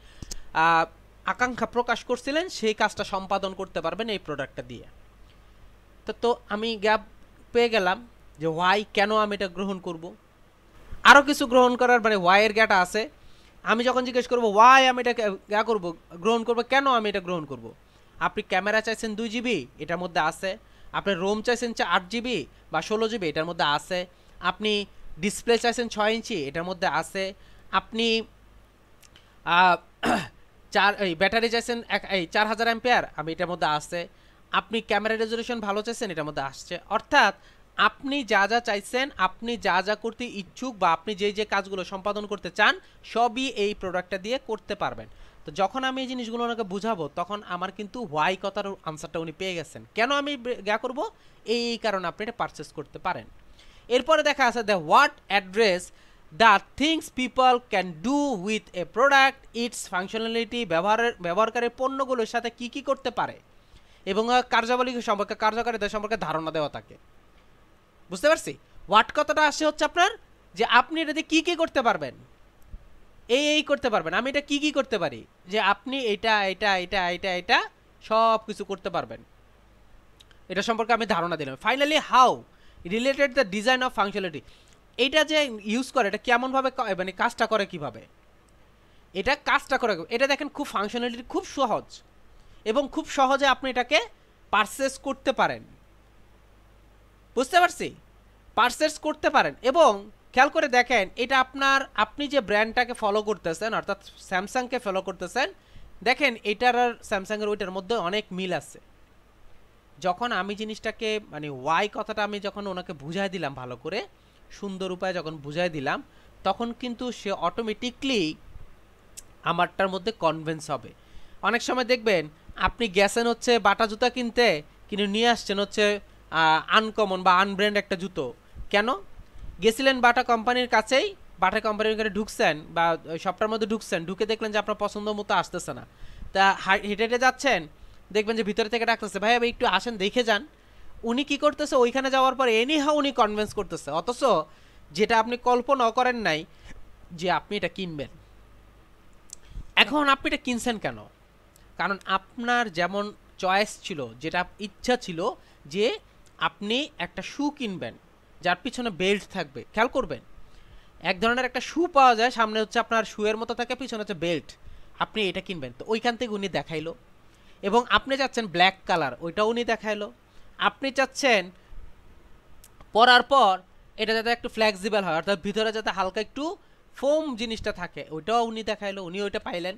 আকাঙ্ক্ষা প্রকাশ করছিলেন সেই কাজটা সম্পাদন করতে পারবেন এই প্রোডাক্টটা দিয়ে। তো আমি গ্যাপ পেয়ে গেলাম যে ওয়াই, কেন আমি এটা গ্রহণ করব। আরও কিছু গ্রহণ করার ওয়াইয়ের জ্ঞাটা আছে। আমি যখন জিজ্ঞেস করবো ওয়াই আমি এটা গ্রহণ করবো, কেন আমি এটা গ্রহণ করব, আপনি ক্যামেরা চাইছেন 2 GB, এটার মধ্যে আছে। আপনি রোম চাইছেন 8 GB বা 16 GB, এটার মধ্যে আছে। আপনি ডিসপ্লে চাইছেন 6 ইঞ্চি, এটার মধ্যে আছে। আপনি ব্যাটারি চাইছেন 4000 অ্যাম্পিয়ার, আমি এটার মধ্যে আছে। আপনি ক্যামেরা রেজলিউশন ভালো চাইছেন, এটার মধ্যে আসছে। অর্থাৎ আপনি যা যা চাইছেন, আপনি যা যা করতে ইচ্ছুক বা আপনি যে কাজগুলো সম্পাদন করতে চান সবই এই প্রোডাক্টটা দিয়ে করতে পারবেন। তো যখন আমি এই জিনিসগুলো ওনাকে বুঝাবো তখন আমার কিন্তু হোয়াই কথার আনসারটা উনি পেয়ে গেছেন, কেন আমি করব, এই কারণে আপনি এটা পারচেস করতে পারেন। এরপরে দেখা আছে the what address the things people can do with a product, it's functionality, ব্যবহারকারীর পণ্যগুলোর সাথে কি কি করতে পারে এবং কার্যাবলী সম্পর্কে, কার্যকারিতা সম্পর্কে ধারণা দেওয়া থাকে। বুঝতে পারছি? হোয়াট কথাটা আসে হচ্ছে আপনার যে আপনি এটাতে কি কি করতে পারবেন, এই করতে পারবেন, আমি এটা কি কি করতে পারি, যে আপনি এটা সব কিছু করতে পারবেন, এটা সম্পর্কে আমি ধারণা দিলাম। Finally how related the design of functionality, এইটা যে ইউজ করে এটা কেমনভাবে কাজটা করে, কিভাবে এটা কাজটা করে, এটা দেখেন খুব ফাংশনালিটি খুব সহজ এবং খুব সহজে আপনি এটাকে পারচেস করতে পারেন। বুঝতে পারছি? পারচেস করতে পারেন। এবং খেয়াল করে দেখেন এটা আপনি যে ব্র্যান্ডটাকে ফলো করতেছেন, অর্থাৎ স্যামসাংকে ফলো করতেছেন, দেখেন এটার আর স্যামসাংয়ের ওইটার মধ্যে অনেক মিল আছে। যখন আমি জিনিসটাকে ওয়াই কথাটা আমি যখন ওনাকে বুঝাই দিলাম, ভালো করে সুন্দর উপায়ে যখন বুঝাই দিলাম, তখন কিন্তু সে অটোমেটিকলি আমারটার মধ্যে কনভিন্স হবে। অনেক সময় দেখবেন আপনি গেছেন হচ্ছে বাটা জুতা কিনতে, কিন্তু নিয়ে আসছেন হচ্ছে আনকমন বা আনব্র্যান্ড একটা জুতো। কেন? গেছিলেন বাটা কোম্পানির কাছেই, বাটা কোম্পানির কাছে ঢুকছেন বা শপটার মধ্যে ঢুকছেন, ঢুকে দেখলেন যে আপনার পছন্দ মতো আসতেছে না, তা হেঁটে হেঁটে যাচ্ছেন, দেখবেন যে ভিতরে থেকে ডাকতেছে, ভাই একটু আসেন দেখে যান। উনি কি করতেছে, ওইখানে যাওয়ার পর এনিহাও উনি কনভিন্স করতেছে, অথচ যেটা আপনি কল্পনাও করেন নাই যে আপনি এটা কিনবেন। এখন আপনি এটা কিনছেন কেন? কারণ আপনার যেমন চয়েস ছিল, যেটা ইচ্ছা ছিল যে আপনি একটা শু কিনবেন যার পিছনে বেল্ট থাকবে। খেয়াল করবেন, এক ধরনের একটা শু পাওয়া যায়, সামনে হচ্ছে আপনার শুয়ের মতো থাকে, পিছনে হচ্ছে বেল্ট। আপনি এটা কিনবেন, তো ওইখান থেকে উনি দেখাইলো। এবং আপনি চাচ্ছেন ব্ল্যাক কালার, ওইটাও উনি দেখাইলো। আপনি চাচ্ছেন পরার পর এটা যাতে একটু ফ্লেক্সিবল হয়, অর্থাৎ ভিতরে যাতে হালকা একটু ফোম জিনিসটা থাকে, ওইটাও উনি দেখাইলো, উনি ওইটা পাইলেন।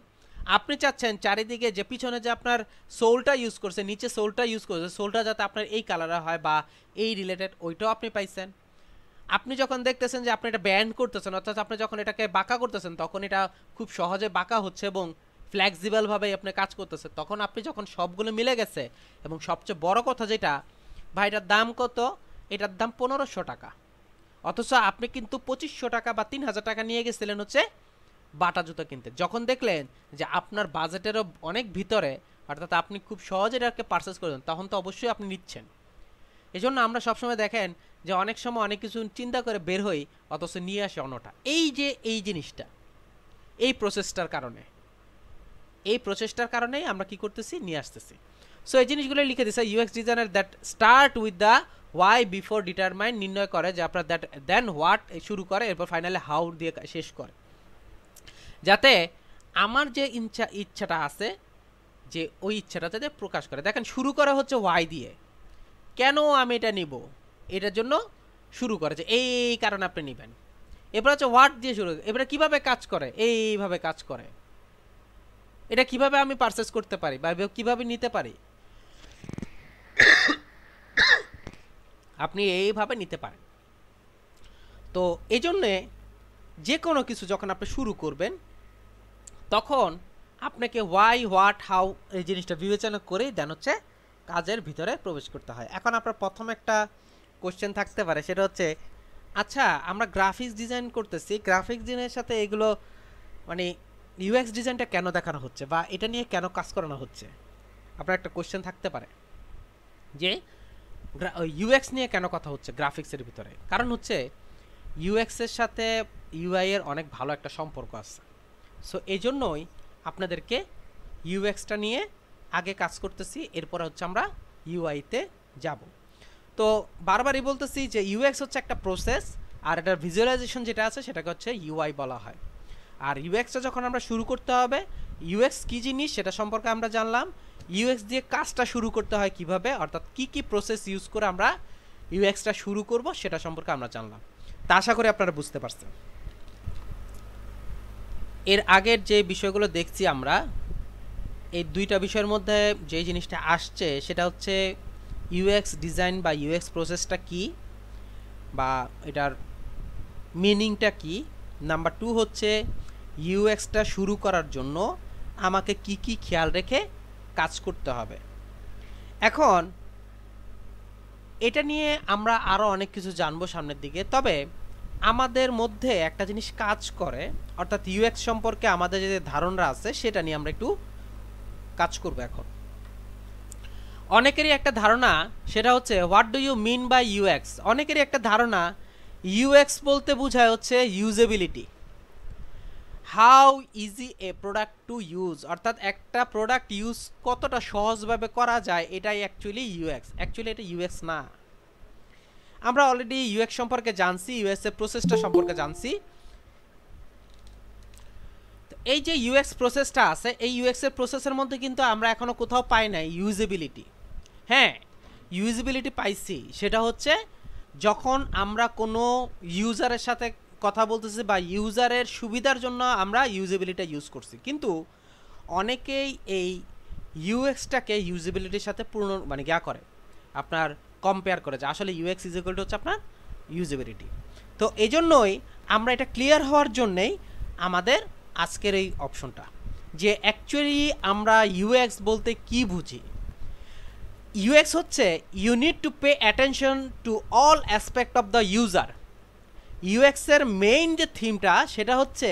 আপনি চাচ্ছেন চারিদিকে যে পিছনে যে আপনার সোলটা ইউজ করছে, নিচে সোলটা ইউজ করছে, সোলটা যাতে আপনার এই কালারে হয় বা এই রিলেটেড, ওইটাও আপনি পাইছেন। আপনি যখন দেখতেছেন যে আপনি এটা ব্যান্ড করতেছেন, অর্থাৎ আপনি যখন এটাকে বাঁকা করতেছেন তখন এটা খুব সহজে বাঁকা হচ্ছে এবং ফ্লেক্সিবলভাবে আপনি কাজ করতেছে, তখন আপনি যখন সবগুলো মিলে গেছে, এবং সবচেয়ে বড় কথা যেটা, ভাই এটার দাম কত? এটার দাম 1500 টাকা, অথচ আপনি কিন্তু 2500 টাকা বা 3000 টাকা নিয়ে গেছিলেন হচ্ছে বাটা জুতো কিনতে। যখন দেখলেন যে আপনার বাজেটেরও অনেক ভিতরে, অর্থাৎ আপনি খুব সহজে এটাকে পারচেস করবেন, তখন তো অবশ্যই আপনি নিচ্ছেন। এই জন্য আমরা সবসময় দেখেন যে অনেক সময় অনেক কিছু চিন্তা করে বের হই, অথচ নিয়ে আসে অন্যটা। এই যে এই জিনিসটা, এই প্রসেসটার কারণেই আমরা কি করতেছি, নিয়ে আসতেছি। সো এই জিনিসগুলো লিখে দিছে UX designer, that start with the why before determine, নির্ণয় করে যে আপনার দ্যাট দেন হোয়াট শুরু করে, এরপর ফাইনালি হাউ দিয়ে শেষ করে, যাতে আমার যে ইচ্ছাটা আছে যে ওই ইচ্ছাটা যাতে প্রকাশ করে। দেখেন শুরু করা হচ্ছে ওয়াই দিয়ে, কেন আমি এটা নিব, এটার জন্য শুরু করে যে এই কারণে আপনি নেবেন। এরপর হচ্ছে হোয়াট দিয়ে শুরু, এবারে কিভাবে কাজ করে, এইভাবে কাজ করে, এটা কিভাবে আমি পারচেস করতে পারি বা কিভাবে নিতে পারি, আপনি এইভাবে নিতে পারেন। তো এই জন্যে যে কোনো কিছু যখন আপনি শুরু করবেন, তখন আপনাকে ওয়াই, হোয়াট, হাউ এই জিনিসটা বিবেচনা করেই দেন হচ্ছে কাজের ভিতরে প্রবেশ করতে হয়। এখন আপনার প্রথম একটা কোশ্চেন থাকতে পারে, সেটা হচ্ছে, আচ্ছা আমরা গ্রাফিক্স ডিজাইন করতেছি, গ্রাফিক্স ডিজাইনের সাথে এগুলো মানে ইউএক্স ডিজাইনটা কেন দেখানো হচ্ছে বা এটা নিয়ে কেন কাজ করানো হচ্ছে? আপনার একটা কোশ্চেন থাকতে পারে যে ইউএক্স নিয়ে কেন কথা হচ্ছে গ্রাফিক্সের ভিতরে। কারণ হচ্ছে ইউএক্সের সাথে ইউআই এর অনেক ভালো একটা সম্পর্ক আছে। সো এই জন্যই আপনাদেরকে ইউএক্সটা নিয়ে আগে কাজ করতেছি, এরপরে হচ্ছে আমরা ইউআইতে যাব। তো বারবারই বলতেছি যে ইউএক্স হচ্ছে একটা প্রসেস, আর এটার ভিজুয়ালাইজেশন যেটা আছে সেটাকে হচ্ছে ইউআই বলা হয়। আর ইউএক্সটা যখন আমরা শুরু করতে হবে, ইউএক্স কী জিনিস সেটা সম্পর্কে আমরা জানলাম, ইউএক্স দিয়ে কাজটা শুরু করতে হয় কিভাবে, অর্থাৎ কি কি প্রসেস ইউজ করে আমরা ইউএক্সটা শুরু করব সেটা সম্পর্কে আমরা জানলাম। তা আশা করি আপনারা বুঝতে পারছেন। এর আগের যে বিষয়গুলো দেখছি আমরা, এই দুইটা বিষয়ের মধ্যে যে জিনিসটা আসছে সেটা হচ্ছে ইউএক্স ডিজাইন বা ইউএক্স প্রসেসটা কি বা এটার মিনিংটা কি। নাম্বার 2 হচ্ছে ইউএক্সটা শুরু করার জন্য আমাকে কি কি খেয়াল রেখে কাজ করতে হবে। এখন এটা নিয়ে আমরা আরও অনেক কিছু জানবো সামনের দিকে, তবে আমাদের মধ্যে একটা জিনিস কাজ করে, অর্থাৎ ইউএক্স সম্পর্কে আমাদের যে ধারণা আছে সেটা নিয়ে আমরা একটু কাজ করব। এখন অনেকেরই একটা ধারণা, সেটা হচ্ছে what do you mean by UX. অনেকেরই একটা ধারণা ইউএক্স বলতে বোঝায় হচ্ছে usability, how easy a product to use, অর্থাৎ একটা প্রোডাক্ট ইউজ কতটা সহজভাবে করা যায়, এটাই অ্যাকচুয়ালি ইউএক্স। অ্যাকচুয়ালি এটা ইউএক্স না। আমরা অলরেডি ইউএক্স সম্পর্কে জানছি, ইউএক্স এর প্রসেসটা সম্পর্কে জানছি। এই যে ইউএক্স প্রসেসটা আছে, এই ইউএক্স এর প্রসেসের মধ্যে কিন্তু আমরা এখনো কোথাও পাই নাই ইউজেবিলিটি। হ্যাঁ, ইউজেবিলিটি পাইছি, সেটা হচ্ছে যখন আমরা কোনো ইউজারের সাথে কথা বলতেছি বা ইউজারের সুবিধার জন্য আমরা ইউজেবিলিটি ইউজ করছি, কিন্তু অনেকেই এই ইউএক্সটাকে ইউজেবিলিটির সাথে মানে করে আপনার কম্পেয়ার করে যে আসলে ইউএক্স ইজ ইকুয়াল টু হচ্ছে আপনার ইউজেবিলিটি। তো এই জন্যই আমরা এটা ক্লিয়ার হওয়ার জন্যেই আমাদের আজকের এই অপশনটা যে অ্যাকচুয়ালি আমরা ইউএক্স বলতে কি বুঝি। ইউএক্স হচ্ছে you need to pay attention to all aspect of the user. ইউএক্সের মেইন যে থিমটা সেটা হচ্ছে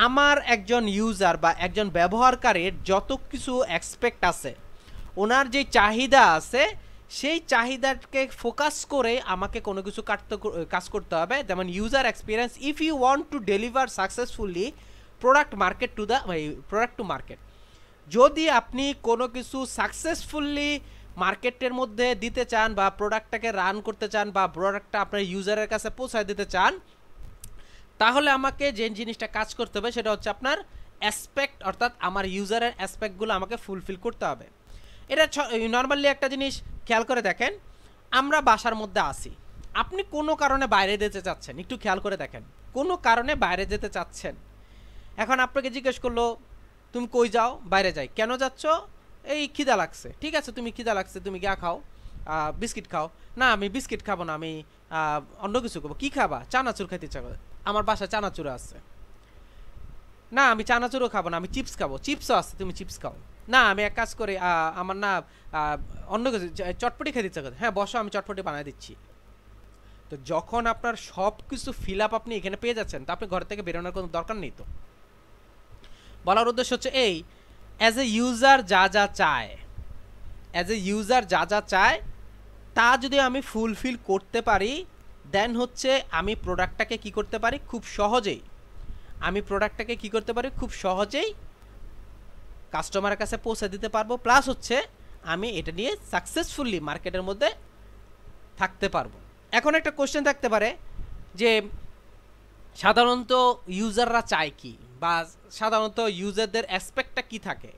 আমার একজন ইউজার বা একজন ব্যবহারকারীর যত কিছু অ্যাসপেক্ট আছে, ওনার যে চাহিদা আছে সেই চাহিদাকে ফোকাস করে আমাকে কোনো কিছু কাজ করতে হবে। যেমন user experience, if you want to deliver successfully product market to the product to market, যদি আপনি কোনো কিছু সাকসেসফুলি মার্কেটের মধ্যে দিতে চান বা প্রোডাক্টটাকে রান করতে চান বা প্রোডাক্টটা আপনার ইউজারের কাছে পৌঁছায় দিতে চান, তাহলে আমাকে যে জিনিসটা কাজ করতে হবে সেটা হচ্ছে আপনার অ্যাসপেক্ট, অর্থাৎ আমার ইউজারের অ্যাসপেক্টগুলো আমাকে ফুলফিল করতে হবে। এটা নর্মালি একটা জিনিস খেয়াল করে দেখেন, আমরা বাসার মধ্যে আসি, আপনি কোনো কারণে বাইরে যেতে চাচ্ছেন, একটু খেয়াল করে দেখেন, কোনো কারণে বাইরে যেতে চাচ্ছেন। এখন আপনাকে জিজ্ঞেস করলো তুমি কই যাও, বাইরে যাই। কেন যাচ্ছ? এই খিদা লাগছে। ঠিক আছে, তুমি খিদা লাগছে, তুমি গিয়া খাও, বিস্কিট খাও। না আমি বিস্কিট খাবো না, আমি অন্য কিছু খাবো। কী খাবা? চানাচুর খাইতে ইচ্ছা করে, আমার বাসায় চানাচুর আছে। না আমি চানাচুরও খাবো না, আমি চিপস খাবো। চিপসও আছে, তুমি চিপস খাও। না আমি এক কাজ করি, আমার না অন্য কিছু চটপটি খেতে ইচ্ছা করে। হ্যাঁ বসো, আমি চটপটি বানিয়ে দিচ্ছি। তো যখন আপনার সব কিছু ফিল আপ আপনি এখানে পেয়ে যাচ্ছেন, তা আপনি ঘর থেকে বেরোনোর কোনো দরকার নেই। তো বলার উদ্দেশ্য হচ্ছে এই, অ্যাজ এ ইউজার যা যা চায়, অ্যাজ এ ইউজার যা যা চায় তা যদি আমি ফুলফিল করতে পারি, দেন হচ্ছে আমি প্রোডাক্টটাকে কি করতে পারি খুব সহজেই, খুব সহজেই কাস্টমারের কাছে পৌঁছে দিতে পারবো। প্লাস হচ্ছে আমি এটা নিয়ে সাকসেসফুলি মার্কেটের মধ্যে থাকতে পারবো। এখন একটা কোশ্চেন থাকতে পারে যে সাধারণত ইউজাররা চায় কি, বা সাধারণত ইউজারদের অ্যাসপেক্টটা কি থাকে।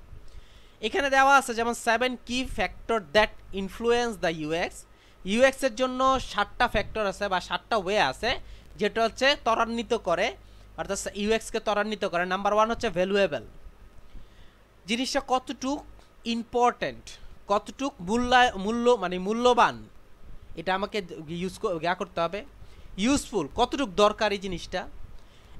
এখানে দেওয়া আছে যেমন 7 কি factor that influence the UX. ইউএক্সের জন্য 7টা ফ্যাক্টর আছে বা 7টা ওয়ে আছে যেটা হচ্ছে ত্বরান্বিত করে, অর্থাৎ ইউএক্সকে ত্বরান্বিত করে। নাম্বার 1 হচ্ছে ভ্যালুয়েবল, জিনিসটা কতটুক ইম্পর্ট্যান্ট, কতটুক মূল্যবান, এটা আমাকে করতে হবে। ইউজফুল, কতটুক দরকারি জিনিসটা।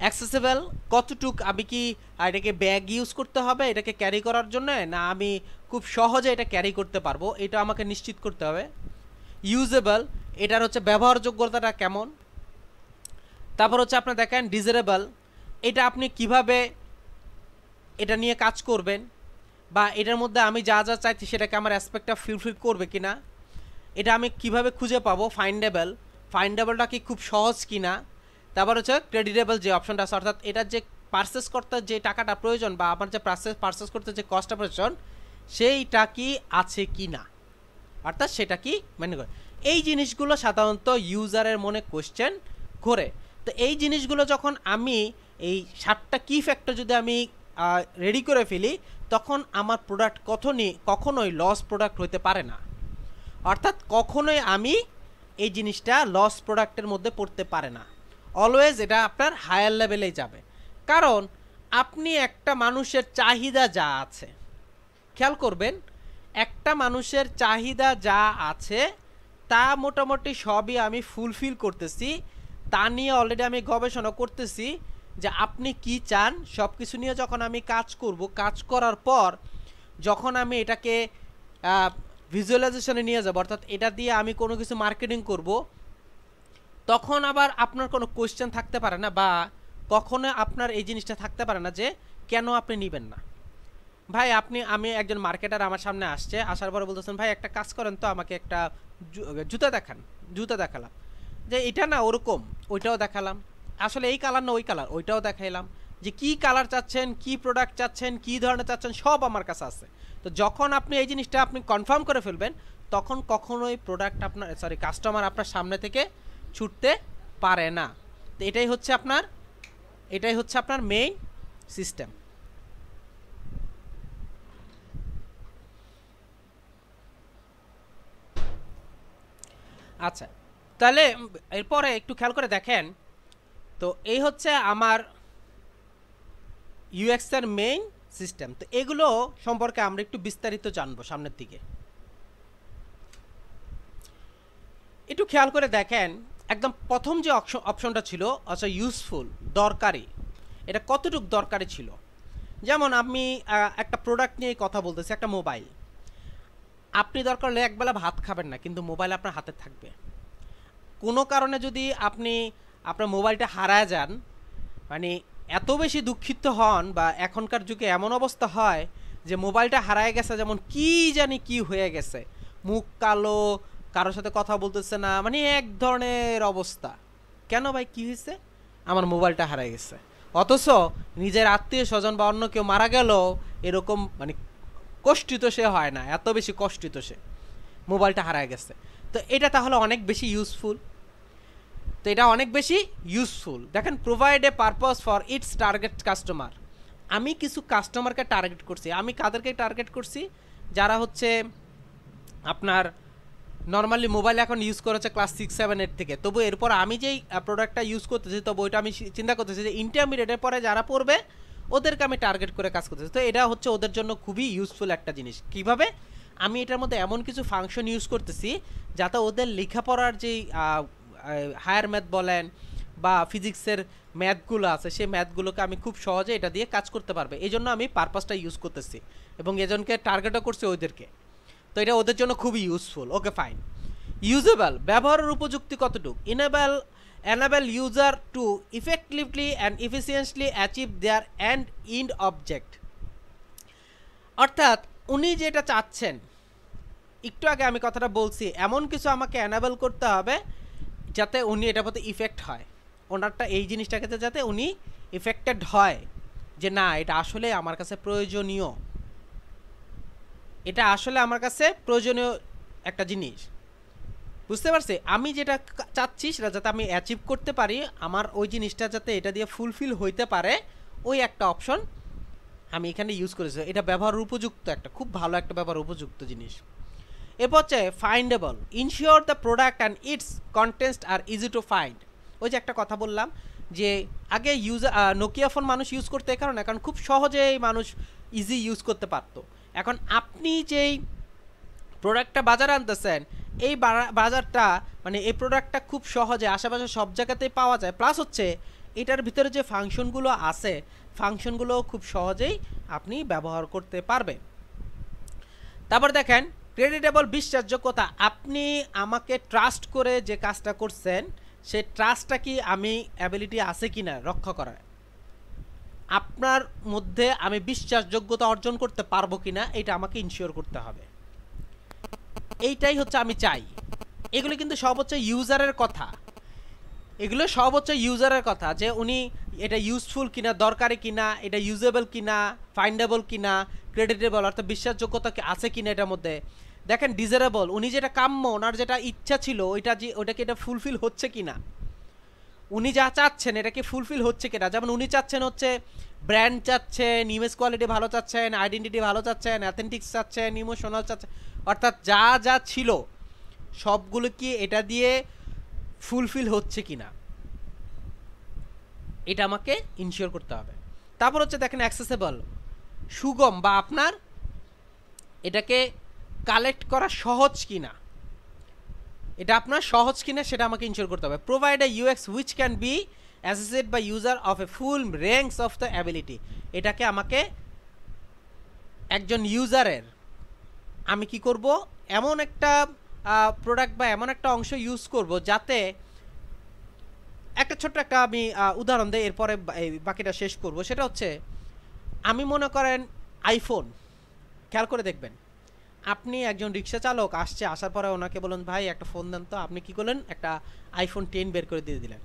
অ্যাক্সেসেবল, কতটুক আমি কি এটাকে ব্যাগ ইউজ করতে হবে এটাকে ক্যারি করার জন্য, না আমি খুব সহজে এটা ক্যারি করতে পারবো, এটা আমাকে নিশ্চিত করতে হবে। ইউজেবল, এটার হচ্ছে ব্যবহারযোগ্যতাটা কেমন। তারপর হচ্ছে আপনার দেখেন ডিজারেবল, এটা আপনি কিভাবে এটা নিয়ে কাজ করবেন, বা এটার মধ্যে আমি যা যা চাইছি সেটাকে আমার অ্যাসপেক্টটা ফুলফিল করবে কিনা, এটা আমি কিভাবে খুঁজে পাবো। ফাইন্ডেবল, ফাইন্ডেবলটা কি খুব সহজ কিনা। তারপর হচ্ছে ক্রেডিটেবল, যে অপশনটা আছে, অর্থাৎ এটার যে পারচেস করতে যে টাকাটা প্রয়োজন বা আমার যে পারচেস করতে যে কস্টটা প্রয়োজন সেইটা কি আছে কি না, অর্থাৎ সেটা কি মেনে করে। এই জিনিসগুলো সাধারণত ইউজারের মনে কোশ্চেন ঘোরে। তো এই জিনিসগুলো যখন আমি এই 7টা কি ফ্যাক্টর যদি আমি রেডি করে ফেলি, তখন আমার প্রোডাক্ট কখনোই লস প্রোডাক্ট হতে পারে না। অর্থাৎ কখনোই আমি এই জিনিসটা লস প্রোডাক্টের মধ্যে পড়তে পারে না। অলওয়েজ এটা আপনার হায়ার লেভেলেই যাবে, কারণ আপনি একটা মানুষের চাহিদা যা আছে, খেয়াল করবেন একটা মানুষের চাহিদা যা আছে তা মোটামুটি সবই আমি ফুলফিল করতেছি। তা নিয়ে অলরেডি আমি গবেষণা করতেছি যে আপনি কি চান, সব কিছু নিয়ে যখন আমি কাজ করব, কাজ করার পর যখন আমি এটাকে ভিজুয়ালাইজেশনে নিয়ে যাব, অর্থাৎ এটা দিয়ে আমি কোনো কিছু মার্কেটিং করব, তখন আবার আপনার কোনো কোয়েশ্চেন থাকতে পারে না, বা কখনো আপনার এই জিনিসটা থাকতে পারে না যে কেন আপনি নেবেন না। ভাই আমি একজন মার্কেটার আমার সামনে আসছে, আসার পরে বলতেছেন ভাই একটা কাজ করেন তো, আমাকে একটা জুতা দেখালাম, যে এটা না ওরকম, ওইটাও দেখালাম, আসলে এই কালার না ওই কালার, ওইটাও দেখাইলাম, যে কি কালার চাচ্ছেন, কি প্রোডাক্ট চাচ্ছেন, কি ধরনের চাচ্ছেন, সব আমার কাছে আছে। তো যখন আপনি এই জিনিসটা আপনি কনফার্ম করে ফেলবেন, তখন কখনোই কাস্টমার আপনার সামনে থেকে ছুটতে পারে না। তো এটাই হচ্ছে আপনার মেইন সিস্টেম। আচ্ছা, তাহলে এরপরে একটু খেয়াল করে দেখেন, তো এই হচ্ছে আমার ইউএক্স এর মেইন সিস্টেম। তো এগুলো সম্পর্কে আমরা একটু বিস্তারিত জানবো সামনের দিকে। একটু খেয়াল করে দেখেন, একদম প্রথম যে অপশনটা ছিল, আচ্ছা ইউজফুল, দরকারি, এটা কতটুকু দরকারি ছিল। যেমন আমি একটা প্রোডাক্ট নিয়ে কথা বলতেছি, একটা মোবাইল। আপনি দরকার হলে একবেলা ভাত খাবেন না, কিন্তু মোবাইল আপনার হাতে থাকবে। কোনো কারণে যদি আপনি আপনার মোবাইলটা হারায় যান, মানে এত বেশি দুঃখিত হন, বা এখনকার যুগে এমন অবস্থা হয় যে মোবাইলটা হারায় গেছে, যেমন কি জানি কি হয়ে গেছে, মুখ কালো, কারোর সাথে কথা বলতেছে না, মানে এক ধরনের অবস্থা। কেন ভাই, কি হয়েছে? আমার মোবাইলটা হারায় গেছে। অথচ নিজের আত্মীয় স্বজন বা অন্য কেউ মারা গেল, এরকম মানে কষ্টিত সে হয় না, এত বেশি কষ্টিত সে, মোবাইলটা হারায় গেছে। তো এটা তাহলে অনেক বেশি ইউজফুল। তো এটা অনেক বেশি ইউজফুল। দেখেন, provide a purpose for its target customer. আমি কিছু কাস্টমারকে টার্গেট করছি। আমি কাদেরকে টার্গেট করছি? যারা হচ্ছে আপনার নর্মালি মোবাইল এখন ইউজ করেছে ক্লাস 6, 7, 8 থেকে। তবু এরপর আমি যেই প্রোডাক্টটা ইউজ করতেছি, তবু ওইটা আমি চিন্তা করতেছি যে ইন্টারমিডিয়েটের পরে যারা পড়বে ওদেরকে আমি টার্গেট করে কাজ করতেছি। তো এটা হচ্ছে ওদের জন্য খুবই ইউজফুল একটা জিনিস। কিভাবে? আমি এটার মধ্যে এমন কিছু ফাংশন ইউজ করতেছি যাতে ওদের লেখাপড়ার যেই হায়ার ম্যাথ বলেন বা ফিজিক্সের ম্যাথগুলো আছে, সেই ম্যাথগুলোকে আমি খুব সহজে এটা দিয়ে কাজ করতে পারবে। এই জন্য আমি পারপাসটা ইউজ করতেছি এবং এজনকে টার্গেটও করছি ওদেরকে। তো এটা ওদের জন্য খুবই ইউজফুল। ওকে, ফাইন। ইউজেবল, ব্যবহারের উপযুক্তি কতটুকু? enable user to effectively and efficiently achieve their end object। অর্থাৎ উনি যেটা চাচ্ছেন, একটু আগে আমি কথাটা বলছি, এমন কিছু আমাকে enable করতে হবে যাতে উনি এটার প্রতি ইফেক্ট হয়, ওনারটা এই জিনিসটাকে যাতে উনি ইফেক্টেড হয়, যে না এটা আসলে আমার কাছে প্রয়োজনীয়, এটা আসলে আমার কাছে প্রয়োজনীয় একটা জিনিস। বুঝতে পারছি? আমি যেটা চাচ্ছি সেটা যাতে আমি অ্যাচিভ করতে পারি, আমার ওই জিনিসটা যাতে এটা দিয়ে ফুলফিল হইতে পারে, ওই একটা অপশন আমি এখানে ইউজ করেছি। এটা ব্যবহার উপযুক্ত, একটা খুব ভালো একটা ব্যবহার উপযুক্ত জিনিস। এরপর হচ্ছে findable, ensure the product and its contents are easy to find. ওই যে একটা কথা বললাম যে আগে নোকিয়া ফোন মানুষ ইউজ করতে, কারণ এখন খুব সহজেই মানুষ ইজি ইউজ করতে পারতো। এখন আপনি যেই প্রোডাক্টটা বাজারে আনতেছেন, এই বাজারটা মানে এই প্রোডাক্টটা খুব সহজে আশেপাশে সব জায়গাতেই পাওয়া যায়, প্লাস হচ্ছে এটার ভিতরে যে ফাংশনগুলো আছে, ফাংশনগুলো খুব সহজেই আপনি ব্যবহার করতে পারবেন। তারপর দেখেন ক্রেডিটেবল, বিশ্বাসযোগ্যতা। আপনি আমাকে ট্রাস্ট করে যে কাজটা করছেন, সেই ট্রাস্টটা কি আমি অ্যাবিলিটি আছে কি না রক্ষা করার, আপনার মধ্যে আমি বিশ্বাসযোগ্যতা অর্জন করতে পারবো কিনা, এটা আমাকে ইনশিওর করতে হবে। এইটাই হচ্ছে আমি চাই। এগুলো কিন্তু সব হচ্ছে ইউজারের কথা, এগুলো সব হচ্ছে ইউজারের কথা, যে উনি এটা ইউজফুল কিনা, দরকারি কিনা, এটা ইউজেবল কিনা, ফাইন্ডেবল কিনা, ক্রেডিটেবল অর্থাৎ বিশ্বাসযোগ্যতা আছে কিনা এটার মধ্যে। দেখেন ডিজারেবল, উনি যেটা কাম্য, ওনার যেটা ইচ্ছা ছিল ওইটা কি এটা ফুলফিল হচ্ছে কিনা, উনি যা চাচ্ছেন এটা কি ফুলফিল হচ্ছে কিনা। যেমন উনি চাচ্ছেন হচ্ছে ব্র্যান্ড চাচ্ছেন, ইমেজ কোয়ালিটি ভালো চাচ্ছেন, আইডেন্টিটি ভালো চাচ্ছেন, অ্যাথেন্টিক্স চাচ্ছেন, ইমোশনাল চাচ্ছেন, অর্থাৎ যা যা ছিল সবগুলো কি এটা দিয়ে ফুলফিল হচ্ছে কিনা, এটা আমাকে ইনশিওর করতে হবে। তারপর হচ্ছে দেখেন অ্যাক্সেসেবল, সুগম, বা আপনার এটাকে কালেক্ট করা সহজ কিনা, এটা আপনার সহজ কিনা সেটা আমাকে ইনশিওর করতে হবে। Provide a UX which can be assessed by user of a full range of the ability. এটাকে আমাকে একজন ইউজারের আমি কি করব, এমন একটা প্রোডাক্ট বা এমন একটা অংশ ইউজ করব যাতে, একটা ছোট্ট একটা আমি উদাহরণ দিই, এরপরে বাকিটা শেষ করব। সেটা হচ্ছে, আমি মনে করেন আইফোন, খেয়াল করে দেখবেন, আপনি একজন রিক্সা চালক আসছে, আসার পরে ওনাকে বলুন ভাই একটা ফোন দেন তো, আপনি কি করলেন, একটা আইফোন 10 বের করে দিয়ে দিলেন।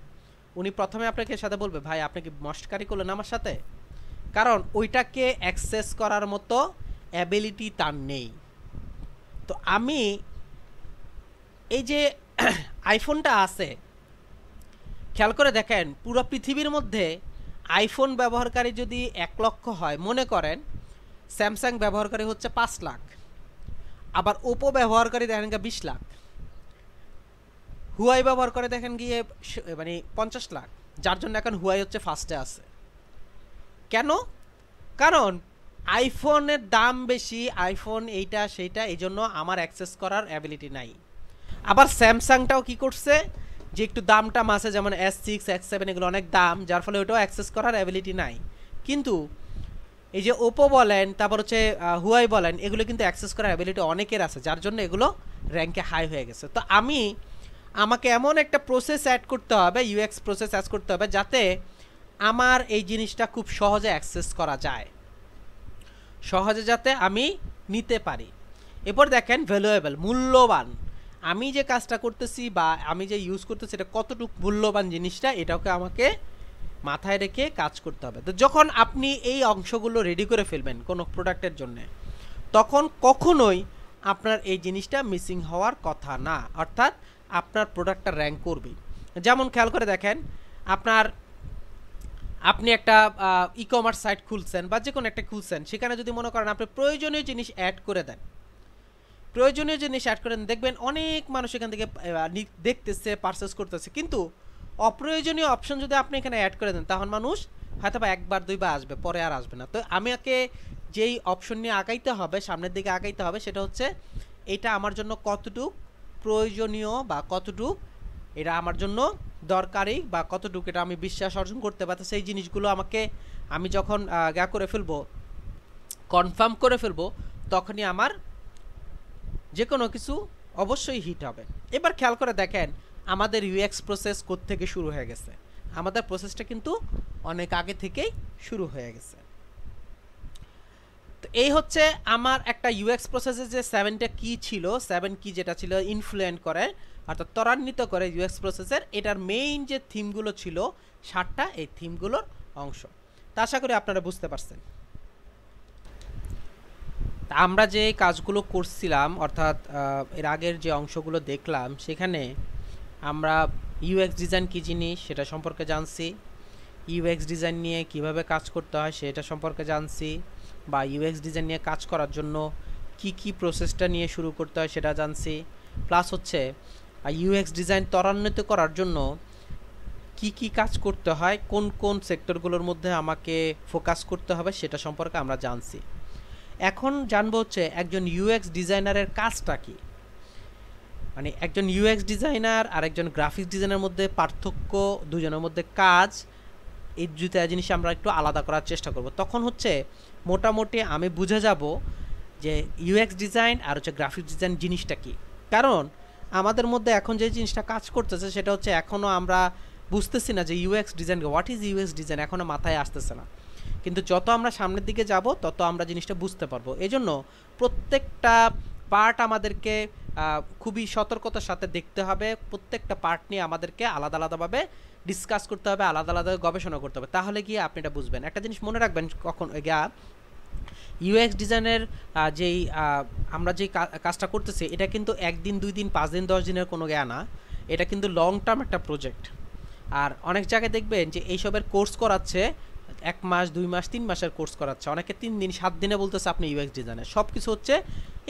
উনি প্রথমে আপনাকে সাথে বলবে ভাই আপনি কি মস্কারি করলেন আমার সাথে, কারণ ওইটাকে অ্যাক্সেস করার মতো অ্যাবিলিটি তার নেই। তো আমি এই যে আইফোনটা আছে, খেয়াল করে দেখেন পুরো পৃথিবীর মধ্যে আইফোন ব্যবহারকারী যদি 1 লক্ষ হয়, মনে করেন স্যামসাং ব্যবহারকারী হচ্ছে 5 লাখ, আবার ওপো ব্যবহারকারী দেখেন 20 লাখ, হুয়াই ব্যবহার করে দেখেন গিয়ে মানে 50 লাখ, যার জন্য এখন হুয়াই হচ্ছে ফার্স্টে আছে। কেন? কারণ আইফোনের দাম বেশি, আইফোন এইটা সেইটা, এই জন্য আমার অ্যাক্সেস করার অ্যাবিলিটি নাই। আবার স্যামসাংটাও কি করছে, যে একটু দামটা মাসে, যেমন S6, S7 এগুলো অনেক দাম, যার ফলে ওটাও অ্যাক্সেস করার অ্যাবিলিটি নাই। কিন্তু এই যে ওপো বলেন, তারপর হচ্ছে হুয়াই বলেন, এগুলো কিন্তু অ্যাক্সেস করার অ্যাবিলিটি অনেকের আছে, যার জন্য এগুলো র্যাঙ্কে হাই হয়ে গেছে। তো আমাকে এমন একটা প্রসেস অ্যাড করতে হবে, ইউএক্স প্রসেস অ্যাড করতে হবে, যাতে আমার এই জিনিসটা খুব সহজে অ্যাক্সেস করা যায়, সহজে যাতে আমি নিতে পারি। এরপর দেখেন ভ্যালুয়েবল, মূল্যবান। আমি যে কাজটা করতেছি বা আমি যে ইউজ করতেছি এটা কতটুকু মূল্যবান জিনিসটা, এটাকে আমাকে মাথায় রেখে কাজ করতে হবে। তো যখন আপনি এই অংশগুলো রেডি করে ফেলবেন কোনো প্রোডাক্টের জন্য, তখন কখনোই আপনার এই জিনিসটা মিসিং হওয়ার কথা না, অর্থাৎ আপনার প্রোডাক্টটা র্যাঙ্ক করবে। যেমন খেয়াল করে দেখেন, আপনি একটা ই কমার্স সাইট খুলছেন বা যে কোনো একটা খুলছেন, সেখানে যদি মনে করেন আপনি প্রয়োজনীয় জিনিস অ্যাড করে দেন, দেখবেন অনেক মানুষ এখান থেকে দেখতেছে, পারচেস করতেছে, কিন্তু অপ্রয়োজনীয় অপশন যদি আপনি এখানে অ্যাড করে দেন, তখন মানুষ হয়তো বা একবার দুইবার আসবে, পরে আর আসবে না। তো আমাকে যেই অপশন নিয়ে আগাইতে হবে, সামনের দিকে আগাইতে হবে, সেটা হচ্ছে এটা আমার জন্য কতটুক প্রয়োজনীয় বা কতটুক এটা আমার জন্য দরকারি বা কতটুকু এটা আমি বিশ্বাস অর্জন করতে পারছি, সেই জিনিসগুলো আমি যখন করে ফেলবো, কনফার্ম করে ফেলবো, তখনই আমার যে কোনো কিছু অবশ্যই হিট হবে। এবার খেয়াল করে দেখেন আমাদের ইউএক্স প্রসেস কোত্থেকে শুরু হয়ে গেছে। আমাদের প্রসেসটা কিন্তু অনেক আগে থেকেই শুরু হয়ে গেছে। তো এই হচ্ছে আমার একটা ইউএক্স প্রসেসের যে 7টা কি ছিল, 7 কি যেটা ছিল ইনফ্লুয়েন্স করে অর্থাৎ ত্বরান্বিত করে ইউএক্স প্রসেসের, এটার মেইন যে থিমগুলো ছিল 7টা, এই থিমগুলোর অংশ। তা আশা করি আপনারা বুঝতে পারছেন। আমরা যে কাজগুলো করছিলাম, অর্থাৎ এর আগের যে অংশগুলো দেখলাম, সেখানে আমরা ইউএক্স ডিজাইন কী জিনিস সেটা সম্পর্কে জানছি, ইউএক্স ডিজাইন নিয়ে কিভাবে কাজ করতে হয় সেটা সম্পর্কে জানছি, বা ইউএক্স ডিজাইন নিয়ে কাজ করার জন্য কি প্রসেসটা নিয়ে শুরু করতে হয় সেটা জানছি, প্লাস হচ্ছে ইউএক্স ডিজাইন ত্বরান্বিত করার জন্য কি কাজ করতে হয়, কোন কোন সেক্টরগুলোর মধ্যে আমাকে ফোকাস করতে হবে সেটা সম্পর্কে আমরা জানছি। এখন জানবো হচ্ছে একজন ইউএক্স ডিজাইনারের কাজটা কি, মানে একজন ইউএক্স ডিজাইনার আর একজন গ্রাফিক্স ডিজাইনারের মধ্যে পার্থক্য, দুজনের মধ্যে কাজ, এই দুটা জিনিস আমরা একটু আলাদা করার চেষ্টা করব। তখন হচ্ছে মোটামুটি আমি বুঝে যাব যে ইউএক্স ডিজাইন আর হচ্ছে গ্রাফিক্স ডিজাইন জিনিসটা কি। কারণ আমাদের মধ্যে এখন যে জিনিসটা কাজ করতেছে সেটা হচ্ছে এখনও আমরা বুঝতেছি না যে UX design, what is UX design, এখনও মাথায় আসতেছে না। কিন্তু যত আমরা সামনের দিকে যাব তত আমরা জিনিসটা বুঝতে পারবো। এই জন্য প্রত্যেকটা পার্ট আমাদেরকে খুবই সতর্কতার সাথে দেখতে হবে, প্রত্যেকটা পার্ট নিয়ে আমাদেরকে আলাদা আলাদাভাবে ডিসকাস করতে হবে, আলাদা আলাদা গবেষণা করতে হবে, তাহলে গিয়ে আপনি এটা বুঝবেন। একটা জিনিস মনে রাখবেন, কখন ইউএক্স ডিজাইনের যেই আমরা যেই কাজটা করতেছি, এটা কিন্তু 1 দিন 2 দিন 5 দিন 10 দিনের কোনো না, এটা কিন্তু লং টার্ম একটা প্রজেক্ট। আর অনেক জায়গায় দেখবেন যে এইসবের কোর্স করাচ্ছে 1 মাস 2 মাস 3 মাসের কোর্স করাচ্ছে, অনেকে 3 দিন 7 দিনে বলতেছে আপনি ইউএক্স ডিজাইনার। সব কিছু হচ্ছে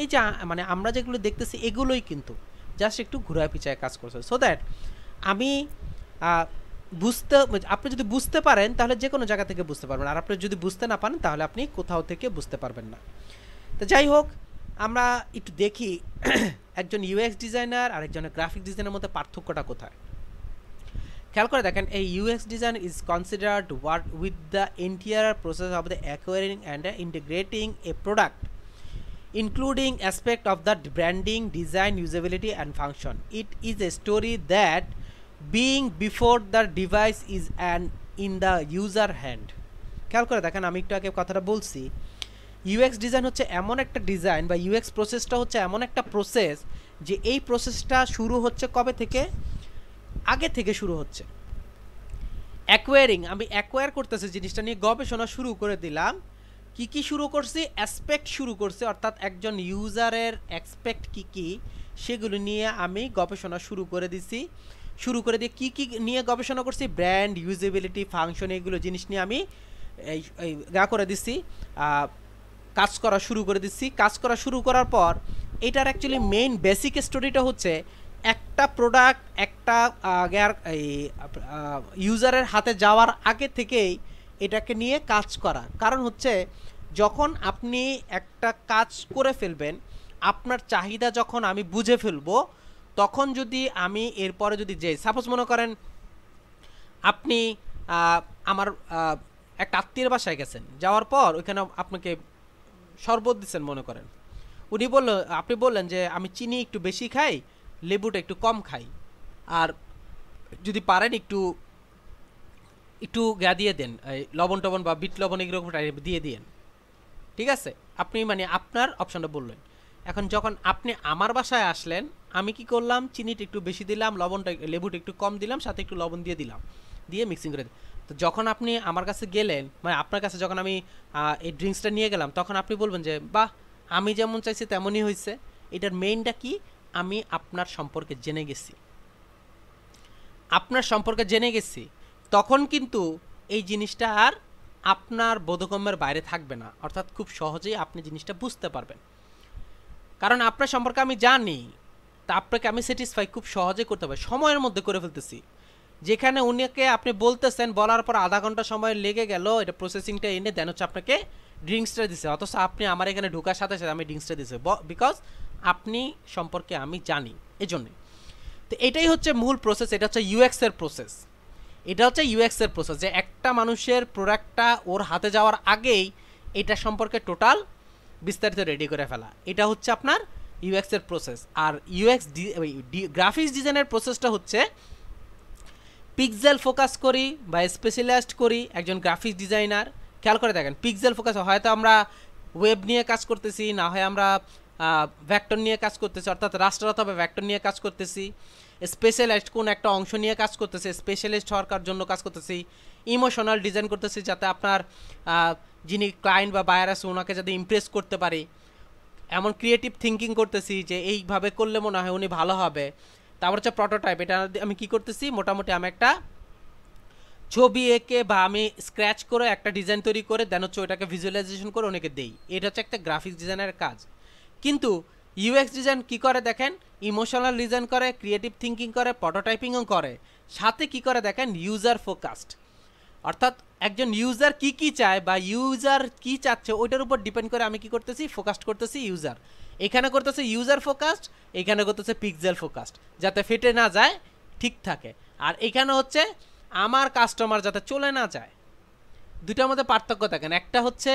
এই যে মানে আমরা যেগুলো দেখতেছি এগুলোই কিন্তু জাস্ট একটু ঘুরায় পিছায় কাজ করছে, সো দ্যাট আমি আপনি যদি বুঝতে পারেন তাহলে যে কোনো জায়গা থেকে বুঝতে পারবেন, আর আপনি যদি বুঝতে না পারেন তাহলে আপনি কোথাও থেকে বুঝতে পারবেন না। তো যাই হোক, আমরা একটু দেখি একজন ইউএক্স ডিজাইনার আর একজনের গ্রাফিক ডিজাইনের মধ্যে পার্থক্যটা কোথায়। খেয়াল করে দেখেন, এই UX design is considered work with the entire process of the acquiring and integrating A product including aspect of the branding, design, usability and function. It is a story that being before the device is and in the user hand. খেয়াল করে দেখেন, আমি একটু আগে কথাটা বলছি, UX design হচ্ছে এমন একটা ডিজাইন বা ইউএক্স প্রসেসটা হচ্ছে এমন একটা প্রসেস যে এই প্রসেসটা শুরু হচ্ছে কবে থেকে, আগে থেকে শুরু হচ্ছে। অ্যাকোয়ারিং, আমি অ্যাকোয়ার করতেছি জিনিসটা নিয়ে গবেষণা শুরু করে দিলাম। কি শুরু করছি, অ্যাসপেক্ট শুরু করছি, অর্থাৎ একজন ইউজারের অ্যাসপেক্ট কি সেগুলো নিয়ে আমি গবেষণা শুরু করে দিয়ে কি নিয়ে গবেষণা করছি, ব্র্যান্ড, ইউজেবিলিটি, ফাংশন, এইগুলো জিনিস নিয়ে আমি কাজ করা শুরু করে দিচ্ছি। কাজ করা শুরু করার পর এটার অ্যাকচুয়ালি মেইন বেসিক স্টোরিটা হচ্ছে একটা প্রোডাক্ট একটা ইউজারের হাতে যাওয়ার আগে থেকেই এটাকে নিয়ে কাজ করা। কারণ হচ্ছে যখন আপনি একটা কাজ করে ফেলবেন, আপনার চাহিদা যখন আমি বুঝে ফেলবো, তখন যদি আমি এরপরে যদি যাই, সাপোজ মনে করেন আপনি আমার একটা আত্মীয়ের বাসায় গেছেন, যাওয়ার পর ওইখানে আপনাকে শরবত দিচ্ছেন মনে করেন, উনি বলল, আপনি বললেন যে আমি চিনি একটু বেশি খাই, লেবুটা একটু কম খাই, আর যদি পারেন একটু একটু গা দিয়ে দেন, লবণ টবণ বা বিট লবণ এগুলো দিয়ে দিয়েন, ঠিক আছে? আপনি মানে আপনার অপশনটা বললেন। এখন যখন আপনি আমার বাসায় আসলেন, আমি কি করলাম, চিনিটা একটু বেশি দিলাম, লবণটা লেবুটা একটু কম দিলাম, সাথে একটু লবণ দিয়ে দিলাম, দিয়ে মিক্সিং করে দিই। তো যখন আপনি আমার কাছে গেলেন, মানে আপনার কাছে যখন আমি এই ড্রিঙ্কসটা নিয়ে গেলাম, তখন আপনি বলবেন যে বাহ, আমি যেমন চাইছি তেমনই হয়েছে। এটার মেইনটা কি, আমি আপনার সম্পর্কে জেনে গেছি, আপনার সম্পর্কে জেনে গেছি। তখন কিন্তু এই জিনিসটা আর আপনার বোধগম্যের বাইরে থাকবে না, অর্থাৎ খুব সহজেই আপনি জিনিসটা বুঝতে পারবেন, কারণ আপনার সম্পর্কে আমি জানি। তা আপনাকে আমি স্যাটিসফাই খুব সহজে করতে পারি, সময়ের মধ্যে করে ফেলতেছি। যেখানে উনিকে আপনি বলতেছেন, বলার পর আধা ঘন্টা সময় লেগে গেল এটা প্রসেসিংটা এনে দেন হচ্ছে আপনাকে ড্রিঙ্কসটা দিছে, অথচ আপনি আমার এখানে ঢোকার সাথে সাথে আমি ড্রিঙ্কসটা দিছে, বিকজ আপনি সম্পর্কে আমি জানি, এজন্যই। তো এটাই হচ্ছে মূল প্রসেস, এটা হচ্ছে ইউএক্স এর প্রসেস। এটা হচ্ছে ইউএক্স এর প্রসেস, যে একটা মানুষের প্রোডাক্টটা ওর হাতে যাওয়ার আগেই এটা সম্পর্কে টোটাল বিস্তারিত রেডি করে ফেলা, এটা হচ্ছে আপনার ইউএক্স এর প্রসেস। আর ইউএক্স গ্রাফিক্স ডিজাইনের প্রসেসটা হচ্ছে পিক্সেল ফোকাস করি বা স্পেশালাইজড করি একজন গ্রাফিক্স ডিজাইনার। খেয়াল করে দেখেন, পিক্সেল ফোকাস হয়তো আমরা ওয়েব নিয়ে কাজ করতেছি, না হয় আমরা ভেক্টর নিয়ে কাজ করতেছি, অর্থাৎ রাস্টার অথবা ভেক্টর নিয়ে কাজ করতেছি। স্পেশালাইজড কোন একটা অংশ নিয়ে কাজ করতেছি, স্পেশালিস্ট হওয়ার জন্য কাজ করতেছি। ইমোশনাল ডিজাইন করতেছি যাতে আপনার যিনি ক্লায়েন্ট বা বায়ার আছে ওনাকে যাতে ইমপ্রেস করতে পারি। এমন ক্রিয়েটিভ থিঙ্কিং করতেছি যে এইভাবে করলে মনে হয় উনি ভালো হবে। তারপর হচ্ছে প্রোটোটাইপ, এটা আমি কি করতেছি, মোটামুটি আমি একটা ছবি এঁকে বা আমি স্ক্র্যাচ করে একটা ডিজাইন তৈরি করে দেন হচ্ছে ওইটাকে ভিজুয়ালাইজেশন করে অনেকে দেই, এটা হচ্ছে একটা গ্রাফিক্স ডিজাইনের কাজ। কিন্তু ইউএক্স ডিজাইন কি করে দেখেন, ইমোশনাল ডিজাইন করে, ক্রিয়েটিভ থিঙ্কিং করে, প্রোটোটাইপিংও করে, সাথে কি করে দেখেন, ইউজার ফোকাসড, অর্থাৎ একজন ইউজার কি কি চায় বা ইউজার কি চাচ্ছে ওইটার উপর ডিপেন্ড করে আমি কি করতেছি, ফোকাসড করতেছি ইউজার। এখানে করতেছে ইউজার ফোকাসড, এখানে করতেছে পিক্সেল ফোকাসড, যাতে ফেটে না যায়, ঠিক থাকে। আর এখানে হচ্ছে আমার কাস্টমার যাতে চলে না যায়। দুটার মধ্যে পার্থক্য দেখেন, একটা হচ্ছে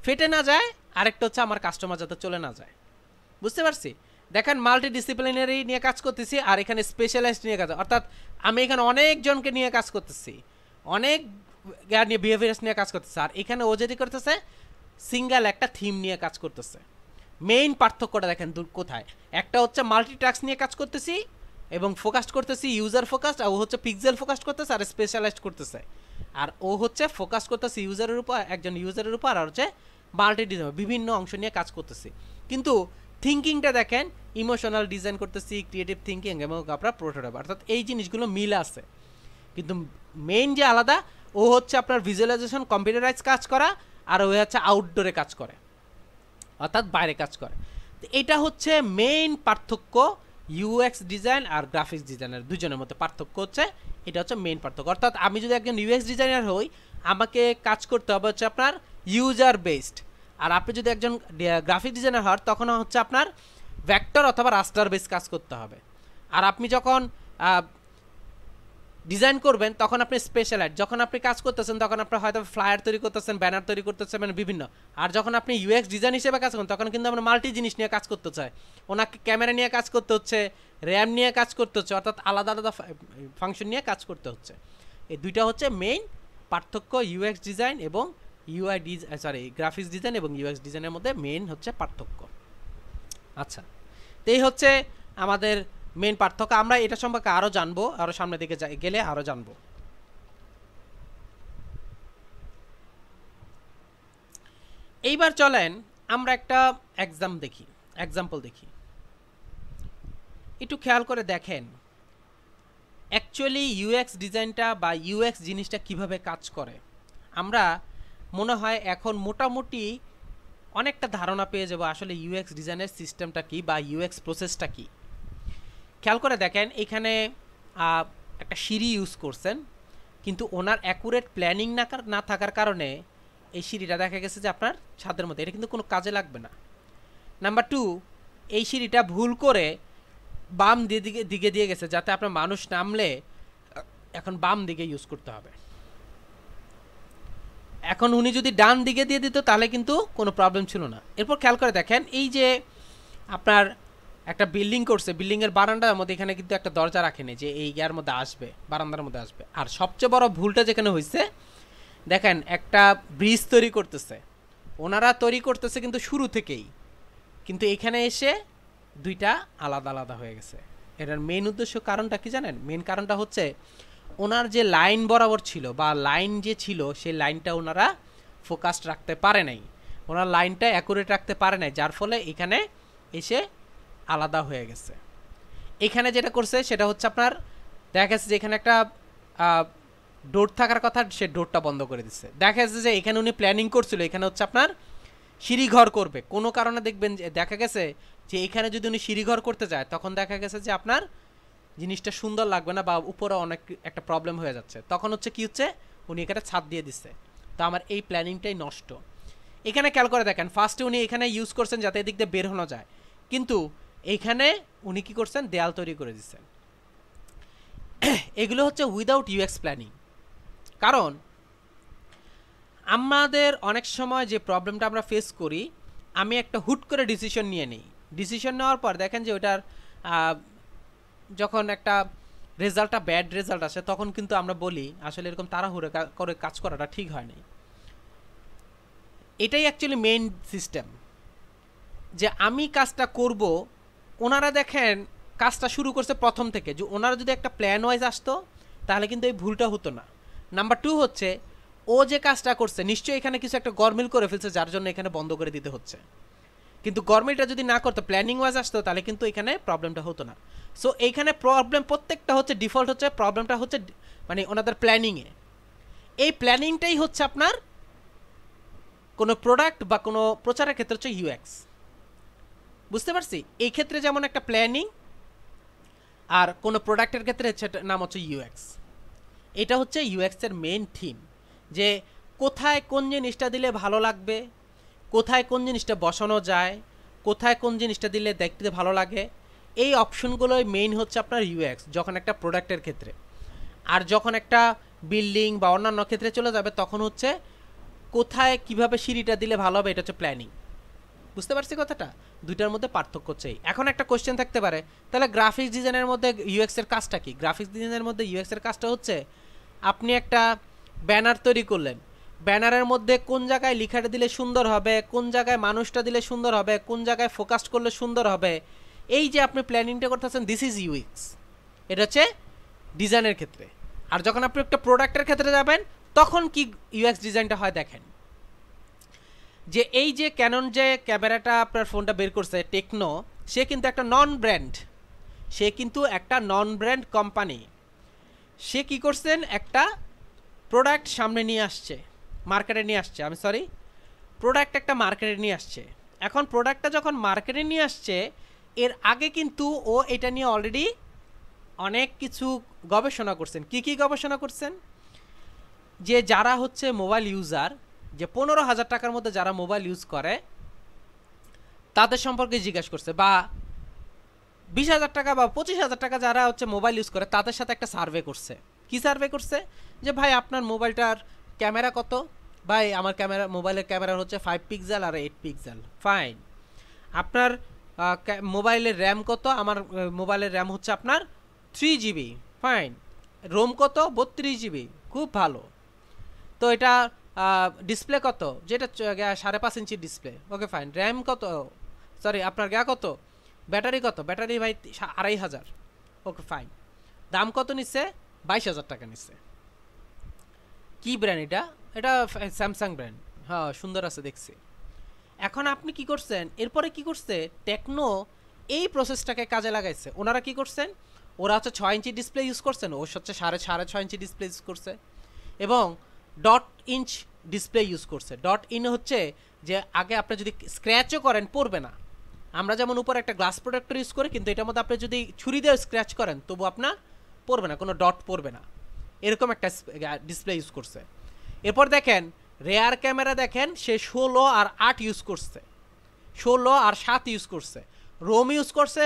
ফেটে না যায়, আরেকটা হচ্ছে আমার কাস্টমার যাতে চলে না যায়। বুঝতে পারছি? দেখেন, মাল্টি ডিসিপ্লিনারি নিয়ে কাজ করতেছি, আর এখানে স্পেশালাইজড নিয়ে কাজ, অর্থাৎ আমি এখানে অনেকজনকে নিয়ে কাজ করতেছি, অনেক নিয়ে বিহেভিয়ার্স নিয়ে কাজ করতেছে, আর এখানে ও যেটি করতেছে সিঙ্গেল একটা থিম নিয়ে কাজ করতেছে। মেইন পার্থক্যটা দেখেন কোথায়, একটা হচ্ছে মাল্টি টাস্ক নিয়ে কাজ করতেছি এবং ফোকাসড করতেছি ইউজার ফোকাসড, আর ও হচ্ছে পিক্সেল ফোকাসড করতেছে আর স্পেশালাইজড করতেছে। আর ও হচ্ছে ফোকাস করতেছে ইউজারের উপর, একজন ইউজারের উপর, আর হচ্ছে মাল্টি ডিজাইন বিভিন্ন অংশ নিয়ে কাজ করতেছি। কিন্তু থিঙ্কিংটা দেখেন, ইমোশনাল ডিজাইন করতেছি, ক্রিয়েটিভ থিঙ্কিং এবং আপনার প্রোটোটাইপ, অর্থাৎ এই জিনিসগুলো মিল আছে। কিন্তু মেইন যে আলাদা, ও হচ্ছে আপনার ভিজুয়ালাইজেশন কম্পিউটারাইজ কাজ করা, আর ও হচ্ছে আউটডোরে কাজ করে, অর্থাৎ বাইরে কাজ করে। তো এটা হচ্ছে মেইন পার্থক্য ইউএক্স ডিজাইন আর গ্রাফিক্স ডিজাইনার দুজনের মধ্যে পার্থক্য হচ্ছে, এটা হচ্ছে মেইন পার্থক্য। অর্থাৎ আমি যদি একজন ইউএক্স ডিজাইনার হই, আমাকে কাজ করতে হবে হচ্ছে আপনার ইউজার বেসড, আর আপনি যদি একজন গ্রাফিক ডিজাইনার হন তখন হচ্ছে আপনার ভেক্টর অথবা রাস্টার বেস কাজ করতে হবে। আর আপনি যখন ডিজাইন করবেন তখন আপনি স্পেশালাইজ, যখন আপনি কাজ করতেছেন তখন আপনি হয়তো ফ্লায়ার তৈরি করতেছেন, ব্যানার তৈরি করতেছেন, মানে বিভিন্ন। আর যখন আপনি ইউএক্স ডিজাইন হিসেবে কাজ করেন তখন কিন্তু আমরা মাল্টি জিনিস নিয়ে কাজ করতে চাই, ওনাকে ক্যামেরা নিয়ে কাজ করতে হচ্ছে, র্যাম নিয়ে কাজ করতে হচ্ছে, অর্থাৎ আলাদা আলাদা ফাংশন নিয়ে কাজ করতে হচ্ছে। এই দুইটা হচ্ছে মেইন পার্থক্য ইউএক্স ডিজাইন এবং গ্রাফিক্স ডিজাইন এবং ইউএক্স ডিজাইনের মধ্যে মেইন হচ্ছে পার্থক্য। আচ্ছা, তো এই হচ্ছে আমাদের মেইন পার্থক্য। আমরা এটা সম্পর্কে আরো জানবো, আরো সামনের দিকে গেলে আরো জানবো। এইবার চলেন আমরা একটা এক্সাম্পল দেখি। একটু খেয়াল করে দেখেন অ্যাকচুয়ালি ইউএক্স ডিজাইনটা বা ইউএক্স জিনিসটা কিভাবে কাজ করে। আমরা মনে হয় এখন মোটামুটি অনেকটা ধারণা পেয়ে যাবো আসলে ইউএক্স ডিজাইনের সিস্টেমটা কি বা ইউএক্স প্রসেসটা কি। খেয়াল করে দেখেন, এখানে একটা সিঁড়ি ইউজ করছেন, কিন্তু ওনার অ্যাকুরেট প্ল্যানিং না থাকার কারণে এই সিঁড়িটা দেখা গেছে যে আপনার ছাদের মধ্যে, এটা কিন্তু কোনো কাজে লাগবে না। নাম্বার 2, এই সিঁড়িটা ভুল করে বাম দিকে দিয়ে গেছে, যাতে আপনার মানুষ নামলে এখন বাম দিকে ইউজ করতে হবে। এখন উনি যদি ডান দিকে দিয়ে দিত তাহলে কিন্তু কোনো প্রবলেম ছিল না। এরপর খেয়াল করে দেখেন এই যে আপনার একটা বিল্ডিং করছে, বিল্ডিংয়ের বারান্দার মধ্যে এখানে কিন্তু একটা দরজা রাখেনি যে এই ইয়ার মধ্যে আসবে, বারান্দার মধ্যে আসবে। আর সবচেয়ে বড় ভুলটা যেখানে হয়েছে দেখেন একটা ব্রিজ তৈরি করতেছে, ওনারা তৈরি করতেছে কিন্তু শুরু থেকেই, কিন্তু এখানে এসে দুইটা আলাদা আলাদা হয়ে গেছে। এটার মেন উদ্দেশ্য কারণটা কি জানেন? মেন কারণটা হচ্ছে ওনার যে লাইন বরাবর ছিল বা লাইন যে ছিল সেই লাইনটা ওনারা ফোকাসড রাখতে পারে নাই, ওনার লাইনটা অ্যাকুরেট রাখতে পারে নাই, যার ফলে এখানে এসে আলাদা হয়ে গেছে। এখানে যেটা করছে সেটা হচ্ছে আপনার দেখা গেছে যে এখানে একটা ডোর থাকার কথা, সে ডোরটা বন্ধ করে দিচ্ছে। দেখা যাচ্ছে যে এখানে উনি প্ল্যানিং করছিল এখানে হচ্ছে আপনার সিঁড়িঘর করবে, কোনো কারণে দেখবেন যে দেখা গেছে যে এখানে যদি উনি সিঁড়িঘর করতে যায় তখন দেখা গেছে যে আপনার জিনিসটা সুন্দর লাগবে না বা উপরে অনেক একটা প্রবলেম হয়ে যাচ্ছে, তখন হচ্ছে কি হচ্ছে উনি এখানে ছাদ দিয়ে দিচ্ছে। তো আমার এই প্ল্যানিংটাই নষ্ট। এখানে খেয়াল করে দেখেন ফার্স্টে উনি এখানে ইউজ করছেন যাতে এদিক দিয়ে বের হনো যায়, কিন্তু এইখানে উনি কি করছেন দেয়াল তৈরি করে দিচ্ছেন। এগুলো হচ্ছে উইদাউট ইউএক্স প্ল্যানিং। কারণ আমাদের অনেক সময় যে প্রবলেমটা আমরা ফেস করি, আমি একটা হুট করে ডিসিশন নিয়ে নিই, ডিসিশন নেওয়ার পর দেখেন যে ওটার যখন একটা রেজাল্টটা ব্যাড রেজাল্ট আসে তখন কিন্তু আমরা বলি আসলে এরকম তাড়াহুড়ো করে কাজ করাটা ঠিক হয় নাই। এটাই অ্যাকচুয়ালি মেইন সিস্টেম যে আমি কাজটা করব। ওনারা দেখেন কাজটা শুরু করছে প্রথম থেকে, যে ওনারা যদি একটা প্ল্যান ওয়াইজ আসতো তাহলে কিন্তু এই ভুলটা হতো না। নাম্বার 2 হচ্ছে ও যে কাজটা করছে নিশ্চয়ই এখানে কিছু একটা গরমিল করে ফেলছে যার জন্য এখানে বন্ধ করে দিতে হচ্ছে, কিন্তু গরমিলটা যদি না করতো প্ল্যানিং ওয়াইজ আসতো তাহলে কিন্তু এখানে প্রবলেমটা হতো না। সো এইখানে প্রবলেম প্রত্যেকটা হচ্ছে ডিফল্ট হচ্ছে প্রবলেমটা হচ্ছে মানে ওনাদের প্ল্যানিংয়ে। এই প্ল্যানিংটাই হচ্ছে আপনার কোনো প্রোডাক্ট বা কোনো প্রচারের ক্ষেত্রে হচ্ছে ইউএক্স। বুঝতে পারছি? এই ক্ষেত্রে যেমন একটা প্ল্যানিং, আর কোনো প্রোডাক্টের ক্ষেত্রে নাম হচ্ছে ইউএক্স। এটা হচ্ছে ইউএক্স এর মেইন থিম, যে কোথায় কোন জিনিসটা দিলে ভালো লাগবে, কোথায় কোন জিনিসটা বসানো যায়, কোথায় কোন জিনিসটা দিলে দেখতে ভালো লাগে, এই অপশনগুলোই মেইন হচ্ছে আপনার ইউএক্স যখন একটা প্রোডাক্টের ক্ষেত্রে। আর যখন একটা বিল্ডিং বা অন্যান্য ক্ষেত্রে চলে যাবে তখন হচ্ছে কোথায় কিভাবে সিঁড়িটা দিলে ভালো হবে, এটা হচ্ছে প্ল্যানিং। বুঝতে পারছি কথাটা? দুইটার মধ্যে পার্থক্য চাই। এখন একটা কোশ্চেন থাকতে পারে তাহলে গ্রাফিক্স ডিজাইনের মধ্যে ইউএক্স এর কাজটা কি? গ্রাফিক্স ডিজাইনের মধ্যে ইউএক্স এর কাজটা হচ্ছে আপনি একটা ব্যানার তৈরি করলেন, ব্যানারের মধ্যে কোন জায়গায় লেখাটা দিলে সুন্দর হবে, কোন জায়গায় মানুষটা দিলে সুন্দর হবে, কোন জায়গায় ফোকাস করলে সুন্দর হবে, এই যে আপনি প্ল্যানিংটা করতেছেন দিস ইজ ইউএক্স। এটা হচ্ছে ডিজাইনের ক্ষেত্রে। আর যখন আপনি একটা প্রোডাক্টের ক্ষেত্রে যাবেন তখন কি ইউএক্স ডিজাইনটা হয় দেখেন, যে এই যে ক্যানন যে ক্যামেরাটা আপনার ফোনটা বের করছে টেকনো, সে কিন্তু একটা নন ব্র্যান্ড, সে কিন্তু একটা নন ব্র্যান্ড কোম্পানি। সে কি করছেন একটা প্রোডাক্ট সামনে নিয়ে আসছে, মার্কেটে নিয়ে আসছে, আমি সরি প্রোডাক্ট একটা মার্কেটে নিয়ে আসছে। এখন প্রোডাক্টটা যখন মার্কেটে নিয়ে আসছে এর আগে কিন্তু ও এটা নিয়ে অলরেডি অনেক কিছু গবেষণা করছেন। কি কি গবেষণা করছেন? যে যারা হচ্ছে মোবাইল ইউজার, যে 15,000 টাকার মধ্যে যারা মোবাইল ইউজ করে তাদের সম্পর্কে জিজ্ঞাসা করছে, বা 20,000 টাকা বা 25,000 টাকা যারা হচ্ছে মোবাইল ইউজ করে তাদের সাথে একটা সার্ভে করছে। কি সার্ভে করছে? যে ভাই আপনার মোবাইলটার ক্যামেরা কত? ভাই আমার ক্যামেরা মোবাইলের ক্যামেরা হচ্ছে 5 পিক্সেল আর 8 পিক্সেল। ফাইন। আপনার মোবাইলের র্যাম কত? আমার মোবাইলের র্যাম হচ্ছে আপনার 3 জিবি। ফাইন। রোম কত? 32 জিবি। খুব ভালো। তো এটা ডিসপ্লে কত? যেটা 5.5 inch display. Okay fine. RAM কত? সরি আপনার কত? ব্যাটারি কত? ব্যাটারি ভাই 2,500। Okay fine. দাম কত নিচ্ছে? 22,000 টাকা নিচ্ছে। কি ব্র্যান্ড এটা? এটা স্যামসাং ব্র্যান্ড। হ্যাঁ সুন্দর আছে দেখছি। এখন আপনি কি করছেন? এরপরে কি করছে টেকনো এই প্রসেসটাকে কাজে লাগাইছে। ওনারা কি করছেন? ওরা হচ্ছে 6 ইঞ্চি ডিসপ্লে ইউজ করছেন, ও হচ্ছে 6.5 ইঞ্চি ডিসপ্লে ইউজ করছে এবং ডট ইঞ্চ ডিসপ্লে ইউজ করছে। ডট ইন হচ্ছে যে আগে আপনি যদি স্ক্র্যাচও করেন পড়বে না। আমরা যেমন উপরে একটা গ্লাস প্রোটেক্টর ইউজ করি, কিন্তু এটার মধ্যে আপনি যদি ছুরি দিয়ে স্ক্র্যাচ করেন তবু আপনার পড়বে না, কোনো ডট পড়বে না, এরকম একটা ডিসপ্লে ইউজ করছে। এরপর দেখেন রেয়ার ক্যামেরা, দেখেন সে 16 আর 8 ইউজ করছে, 16 আর 7 ইউজ করছে। রোম ইউজ করছে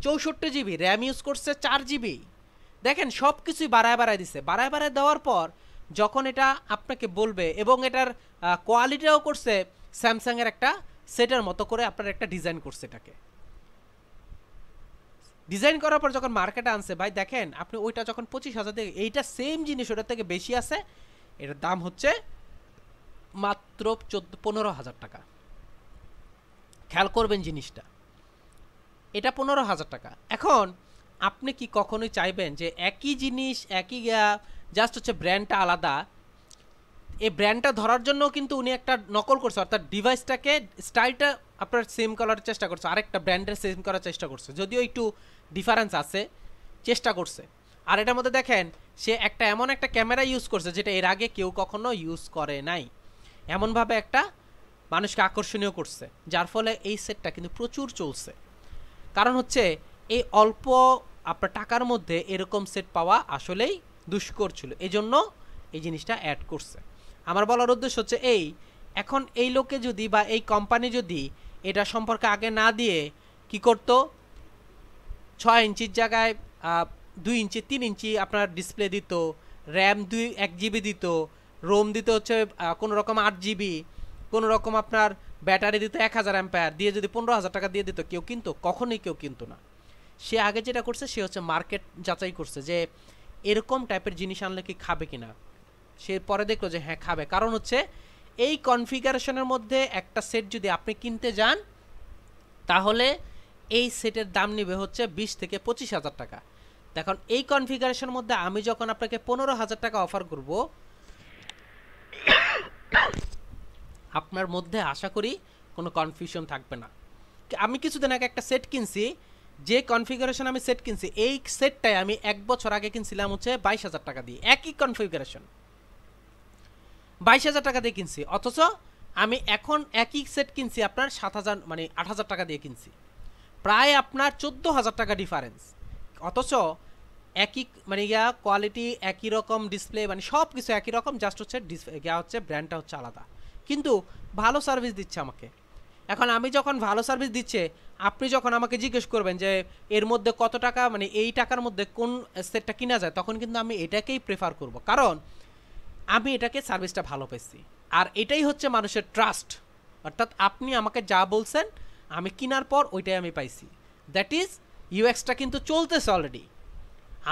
64 জিবি, র্যাম ইউজ করছে 4 জিবি। দেখেন সব কিছুই বাড়ায় দিছে। বাড়ায় দেওয়ার পর যখন এটা আপনাকে বলবে, এবং এটার কোয়ালিটিও করছে স্যামসাংয়ের একটা সেটের মতো করে আপনার একটা ডিজাইন করছে, এটাকে ডিজাইন করার পর যখন মার্কেটে আনছে ভাই দেখেন আপনি ওইটা যখন 25,000 থেকে, এইটা সেম জিনিস ওটার থেকে বেশি আছে, এটার দাম হচ্ছে মাত্র 15,000 টাকা। খেয়াল করবেন জিনিসটা, এটা 15,000 টাকা। এখন আপনি কি কখনোই চাইবেন যে একই জিনিস একই জাস্ট হচ্ছে ব্র্যান্ডটা আলাদা, এই ব্র্যান্ডটা ধরার জন্য কিন্তু উনি একটা নকল করছে, অর্থাৎ ডিভাইসটাকে স্টাইলটা আপনার সেম করার চেষ্টা করছে, আরেকটা ব্র্যান্ডের সেম করার চেষ্টা করছে, যদিও একটু ডিফারেন্স আছে, চেষ্টা করছে। আর এটার মধ্যে দেখেন সে একটা এমন একটা ক্যামেরা ইউজ করছে যেটা এর আগে কেউ কখনো ইউজ করে নাই, এমনভাবে একটা মানুষকে আকর্ষণীয় করছে, যার ফলে এই সেটটা কিন্তু প্রচুর চলছে। কারণ হচ্ছে এই অল্প আপনার টাকার মধ্যে এরকম সেট পাওয়া আসলেই দুষ্কর ছিল, এই জন্য এই জিনিসটা অ্যাড করছে। আমার বলার উদ্দেশ্য হচ্ছে এই, এখন এই লোকে যদি বা এই কোম্পানি যদি এটা সম্পর্কে আগে না দিয়ে কি করতো, 6 ইঞ্চির জায়গায় 2 ইঞ্চি 3 ইঞ্চি আপনার ডিসপ্লে দিত, র্যাম 1 জিবি দিত, রোম দিতে হচ্ছে কোনো রকম 8 জিবি, কোনো রকম আপনার ব্যাটারি দিত 1000 অ্যাম্পায়ার দিয়ে, যদি 15,000 টাকা দিয়ে দিত কেউ কিন্তু কখনোই কেউ কিন্তু না। সে আগে যেটা করছে সে হচ্ছে মার্কেট যাচাই করছে যে এরকম টাইপের জিনিস আনলে কি খাবে কিনা, সে পরে দেখলো যে হ্যাঁ খাবে। কারণ হচ্ছে এই কনফিগারেশনের মধ্যে একটা সেট যদি আপনি কিনতে যান তাহলে এই সেটের দাম নেবে হচ্ছে 20 থেকে 25,000 টাকা। দেখুন এই কনফিগারেশনের মধ্যে আমি যখন আপনাকে 15,000 টাকা অফার করব, আপনার মধ্যে আশা করি কোনো কনফিউশন থাকবে না। আমি কিছুদিন আগে একটা সেট কিনছি, যে কনফিগারেশন আমি সেট কিনছি এই সেটটাই আমি 1 বছর আগে কিনছিলাম হচ্ছে 22,000 টাকা দিয়ে, একই কনফিগারেশন 22,000 টাকা দিয়ে কিনছি, অথচ আমি এখন একই সেট কিনছি আপনার 7,000 মানে 8,000 টাকা দিয়ে কিনছি, প্রায় আপনার 14,000 টাকা ডিফারেন্স। অথচ একই মানে কোয়ালিটি একই রকম, ডিসপ্লে মানে সব কিছু একই রকম, জাস্ট হচ্ছে হচ্ছে ব্র্যান্ডটা হচ্ছে আলাদা, কিন্তু ভালো সার্ভিস দিচ্ছে আমাকে। এখন আমি যখন ভালো সার্ভিস দিচ্ছে, আপনি যখন আমাকে জিজ্ঞেস করবেন যে এর মধ্যে কত টাকা মানে এই টাকার মধ্যে কোন সেটটা কিনা যায়, তখন কিন্তু আমি এটাকেই প্রেফার করব, কারণ আমি এটাকে সার্ভিসটা ভালো পেয়েছি। আর এটাই হচ্ছে মানুষের ট্রাস্ট, অর্থাৎ আপনি আমাকে যা বলছেন আমি কেনার পর ওইটাই আমি পাইছি, দ্যাট ইজ ইউএক্সটা কিন্তু চলতেছে অলরেডি।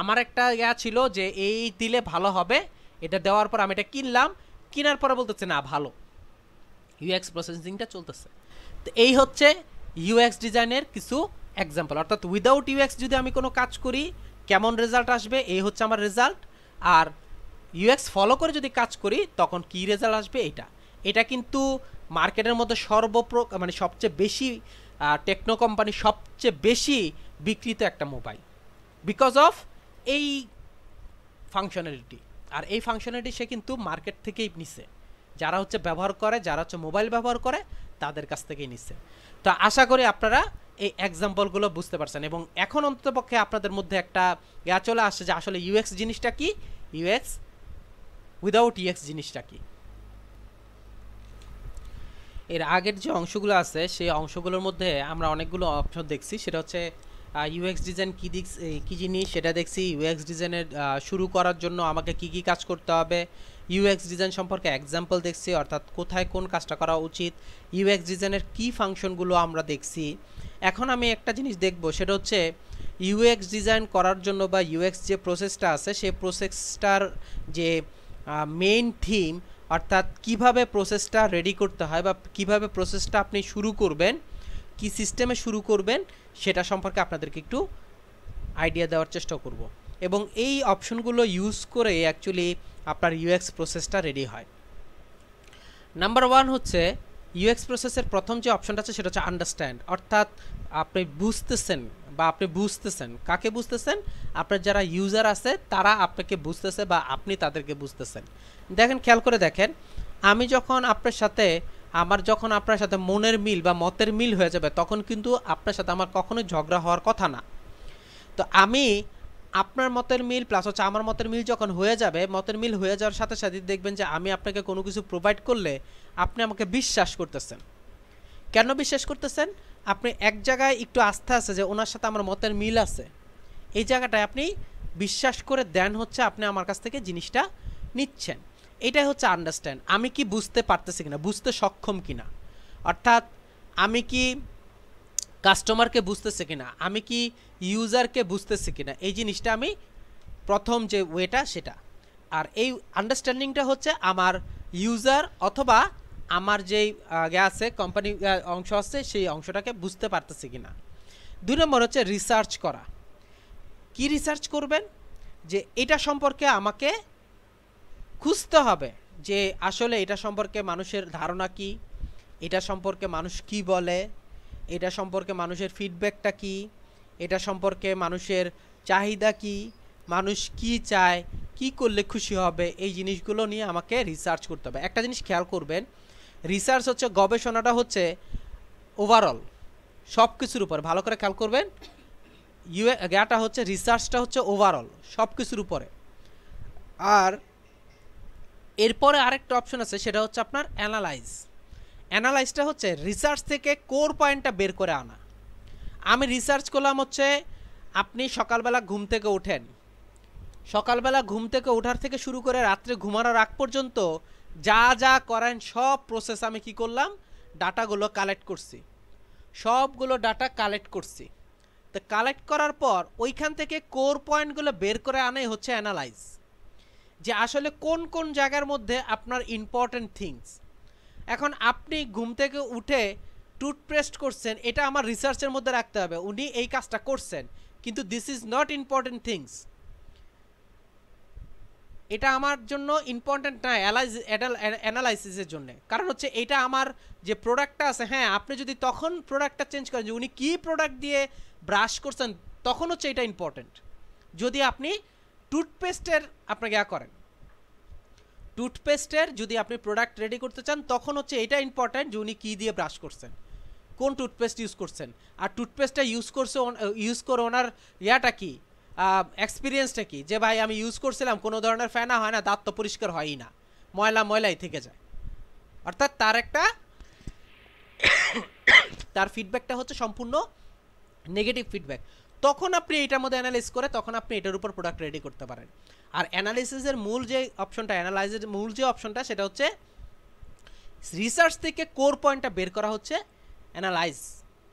আমার একটা ছিল যে এই দিলে ভালো হবে, এটা দেওয়ার পর আমি এটা কিনলাম, কেনার পরে বলতেছে না ভালো, ইউএক্স প্রসেসিংটা চলতেছে। তো এই হচ্ছে ইউএক্স ডিজাইনের কিছু এক্সাম্পল, অর্থাৎ উইদাউট ইউএক্স যদি আমি কোনো কাজ করি কেমন রেজাল্ট আসবে, এই হচ্ছে আমার রেজাল্ট। আর ইউএক্স ফলো করে যদি কাজ করি তখন কি রেজাল্ট আসবে, এটা কিন্তু মার্কেটের মধ্যে মানে সবচেয়ে বেশি টেকনো কোম্পানি সবচেয়ে বেশি বিক্রিত একটা মোবাইল, বিকজ অফ এই ফাংশনালিটি। আর এই ফাংশনালিটি সে কিন্তু মার্কেট থেকেই নিছে, যারা হচ্ছে ব্যবহার করে, যারা হচ্ছে মোবাইল ব্যবহার করে তাদের কাছ থেকেই নিচ্ছে। তো আশা করি আপনারা এই এক্সাম্পলগুলো বুঝতে পারছেন, এবং এখন অন্ততপক্ষে আপনাদের মধ্যে একটা চলে আসছে যে আসলে ইউএক্স জিনিসটা কি, ইউএক্স উইদাউট ইউএক্স জিনিসটা কি। এর আগের যে অংশগুলো আছে সেই অংশগুলোর মধ্যে আমরা অনেকগুলো অপশন দেখছি, সেটা হচ্ছে ইউএক্স ডিজাইন কী জিনিস সেটা দেখছি, ইউএক্স ডিজাইনের শুরু করার জন্য আমাকে কি কি কাজ করতে হবে, ইউএক্স ডিজাইন সম্পর্কে এক্সাম্পল দেখছি, অর্থাৎ কোথায় কোন কাজটা করা উচিত, ইউএক্স ডিজাইনের কী ফাংশনগুলো আমরা দেখছি। এখন আমি একটা জিনিস দেখব, সেটা হচ্ছে ইউএক্স ডিজাইন করার জন্য বা ইউএক্স যে প্রসেসটা আছে সেই প্রসেসটার যে মেইন থিম, অর্থাৎ কিভাবে প্রসেসটা রেডি করতে হয় বা কিভাবে প্রসেসটা আপনি শুরু করবেন, কি সিস্টেমে শুরু করবেন, সেটা সম্পর্কে আপনাদেরকে একটু আইডিয়া দেওয়ার চেষ্টা করব। এবং এই অপশনগুলো ইউজ করে অ্যাকচুয়ালি আপনার ইউএক্স প্রসেসটা রেডি হয়। নাম্বার 1 হচ্ছে ইউএক্স প্রসেসের প্রথম যে অপশনটা আছে সেটা হচ্ছে আন্ডারস্ট্যান্ড, অর্থাৎ আপনি বুঝতেছেন বা আপনি বুঝতেছেন, কাকে বুঝতেছেন, আপনার যারা ইউজার আছে তারা আপনাকে বুঝতেছে বা আপনি তাদেরকে বুঝতেছেন। দেখেন, খেয়াল করে দেখেন, আমি যখন আপনার সাথে যখন আপনার সাথে মনের মিল বা মতের মিল হয়ে যাবে তখন কিন্তু আপনার সাথে আমার কখনোই ঝগড়া হওয়ার কথা না। তো আমি আপনার মতের মিল প্লাস হচ্ছে আমার মতের মিল যখন হয়ে যাবে, মতের মিল হয়ে যাওয়ার সাথে সাথে দেখবেন যে আমি আপনাকে কোনো কিছু প্রোভাইড করলে আপনি আমাকে বিশ্বাস করতেছেন। কেন বিশ্বাস করতেছেন? আপনি এক জায়গায় একটু আস্থা আছে যে ওনার সাথে আমার মতের মিল আছে, এই জায়গাটায় আপনি বিশ্বাস করে দেন হচ্ছে আপনি আমার কাছ থেকে জিনিসটা নিচ্ছেন। এটাই হচ্ছে আন্ডারস্ট্যান্ড, আমি কি বুঝতে পারতেছি কিনা, বুঝতে সক্ষম কিনা, অর্থাৎ আমি কি কাস্টমারকে বুঝতেছি কিনা, আমি কি ইউজারকে বুঝতেছি কিনা, এই জিনিসটা আমি প্রথম যে ওয়েটা সেটা। আর এই আন্ডারস্ট্যান্ডিংটা হচ্ছে আমার ইউজার অথবা আমার যেই আছে কোম্পানি অংশ আছে সেই অংশটাকে বুঝতে পারতেছি কিনা। 2 নম্বর হচ্ছে রিসার্চ করা। কি রিসার্চ করবেন, যে এটা সম্পর্কে আমাকে খুঁজতে হবে যে আসলে এটা সম্পর্কে মানুষের ধারণা কি, এটা সম্পর্কে মানুষ কি বলে, এটা সম্পর্কে মানুষের ফিডব্যাকটা কি, এটা সম্পর্কে মানুষের চাহিদা কি, মানুষ কি চায়, কি করলে খুশি হবে, এই জিনিসগুলো নিয়ে আমাকে রিসার্চ করতে হবে। একটা জিনিস খেয়াল করবেন, রিসার্চ হচ্ছে, গবেষণাটা হচ্ছে ওভারঅল সব কিছুর উপর, ভালো করে খেয়াল করবেন, জ্ঞাটা হচ্ছে রিসার্চটা হচ্ছে ওভারঅল সব কিছুর উপরে। আর এরপরে আরেকটা অপশন আছে, সেটা হচ্ছে আপনার অ্যানালাইজ। অ্যানালাইজটা হচ্ছে রিসার্চ থেকে কোর পয়েন্টটা বের করে আনা। আমি রিসার্চ করলাম হচ্ছে, আপনি সকালবেলা ঘুম থেকে ওঠেন, সকালবেলা ঘুম থেকে ওঠার থেকে শুরু করে রাত্রে ঘুমানোর আগ পর্যন্ত যা যা করেন সব প্রসেস আমি কি করলাম, ডাটাগুলো কালেক্ট করছি, সবগুলো ডাটা কালেক্ট করছি। তো কালেক্ট করার পর ওইখান থেকে কোর পয়েন্টগুলো বের করে আনাই হচ্ছে অ্যানালাইজ, যে আসলে কোন কোন জায়গার মধ্যে আপনার ইম্পর্টেন্ট থিংস। এখন আপনি ঘুম থেকে উঠে টুথপেস্ট করছেন, এটা আমার রিসার্চের মধ্যে রাখতে হবে, উনি এই কাজটা করছেন, কিন্তু this is not important things, এটা আমার জন্য ইম্পর্টেন্ট না অ্যানালাইসিসের জন্য। কারণ হচ্ছে এটা আমার যে প্রোডাক্টটা আছে, হ্যাঁ আপনি যদি তখন প্রোডাক্টটা চেঞ্জ করেন, যে উনি কী প্রোডাক্ট দিয়ে ব্রাশ করছেন, তখন হচ্ছে এটা ইম্পর্টেন্ট। যদি আপনি টুথপেস্টের আপনাকে করেন, টুথপেস্টের যদি আপনি প্রোডাক্ট রেডি করতে চান, তখন হচ্ছে এটা ইম্পর্টেন্ট যে উনি কী দিয়ে ব্রাশ করছেন, কোন টুথপেস্ট ইউজ করছেন, আর টুথপেস্টটা ইউজ করে ওনার ইয়াটা কি, এক্সপিরিয়েন্সটা কি, যে ভাই আমি ইউজ করছিলাম কোনো ধরনের ফেনা হয় না, দাঁত তো পরিষ্কার হয়ই না, ময়লাই থেকে যায়। অর্থাৎ তার ফিডব্যাকটা হচ্ছে সম্পূর্ণ নেগেটিভ ফিডব্যাক। তখন আপনি এটার মধ্যে অ্যানালাইজ করে তখন আপনি এটার উপর প্রোডাক্ট রেডি করতে পারেন। আর অ্যানালাইসিসের মূল যে অপশনটা, অ্যানালাইজের মূল যে অপশনটা, সেটা হচ্ছে রিসার্চ থেকে কোর পয়েন্টটা বের করা হচ্ছে অ্যানালাইজ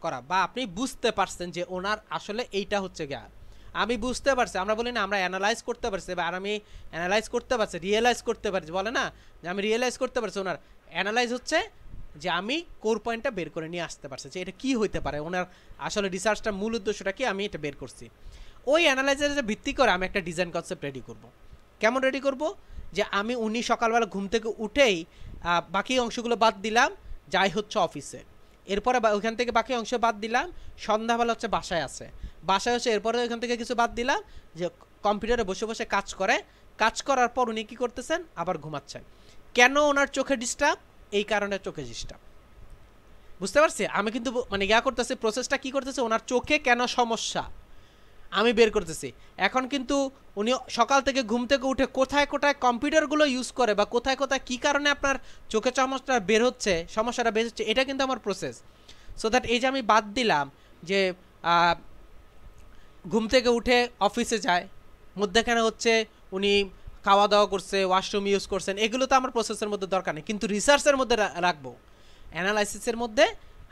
করা, বা আপনি বুঝতে পারছেন যে ওনার আসলে এইটা হচ্ছে গিয়া, আমি বুঝতে পারছি, আমরা বলি না আমরা অ্যানালাইজ করতে পারছি, আর আমি অ্যানালাইজ করতে পারছি, রিয়েলাইজ করতে পারছি, বলে না যে আমি রিয়েলাইজ করতে পারছি। ওনার অ্যানালাইজ হচ্ছে যে আমি কোর পয়েন্টটা বের করে নিয়ে আসতে পারছি, যে এটা কী হইতে পারে, ওনার আসলে রিসার্চটার মূল উদ্দেশ্যটা কি, আমি এটা বের করছি। ওই অ্যানালাইজারের ভিত্তি করে আমি একটা ডিজাইন কনসেপ্ট রেডি করব। কেমন রেডি করব, যে আমি উনি সকালবেলা ঘুম থেকে উঠেই বাকি অংশগুলো বাদ দিলাম, যাই হচ্ছে অফিসে, এরপরে ওইখান থেকে বাকি অংশ বাদ দিলাম, সন্ধ্যাবেলা হচ্ছে বাসায় আছে, বাসায় হচ্ছে এরপরে ওইখান থেকে কিছু বাদ দিলাম, যে কম্পিউটারে বসে বসে কাজ করে, কাজ করার পর উনি কী করতেছেন, আবার ঘুমাচ্ছেন। কেন ওনার চোখে ডিস্টার্ব, এই কারণে চোখে ডিস্টার্ব, বুঝতে পারছি। আমি কিন্তু মানে করতেছি, প্রসেসটা কী করতেছে, ওনার চোখে কেন সমস্যা আমি বের করতেছি। এখন কিন্তু উনি সকাল থেকে ঘুম থেকে উঠে কোথায় কোথায় কম্পিউটারগুলো ইউজ করে, বা কোথায় কোথায় কী কারণে আপনার চোখে সমস্যাটা বের হচ্ছে, এটা কিন্তু আমার প্রসেস। সো দ্যাট এই যে আমি বাদ দিলাম যে ঘুম থেকে উঠে অফিসে যায়, মধ্যেখানে হচ্ছে উনি খাওয়া দাওয়া করছে, ওয়াশরুম ইউজ করছেন, এগুলো তো আমার প্রসেসের মধ্যে দরকার নেই, কিন্তু রিসার্চের মধ্যে রাখবো, অ্যানালাইসিসের মধ্যে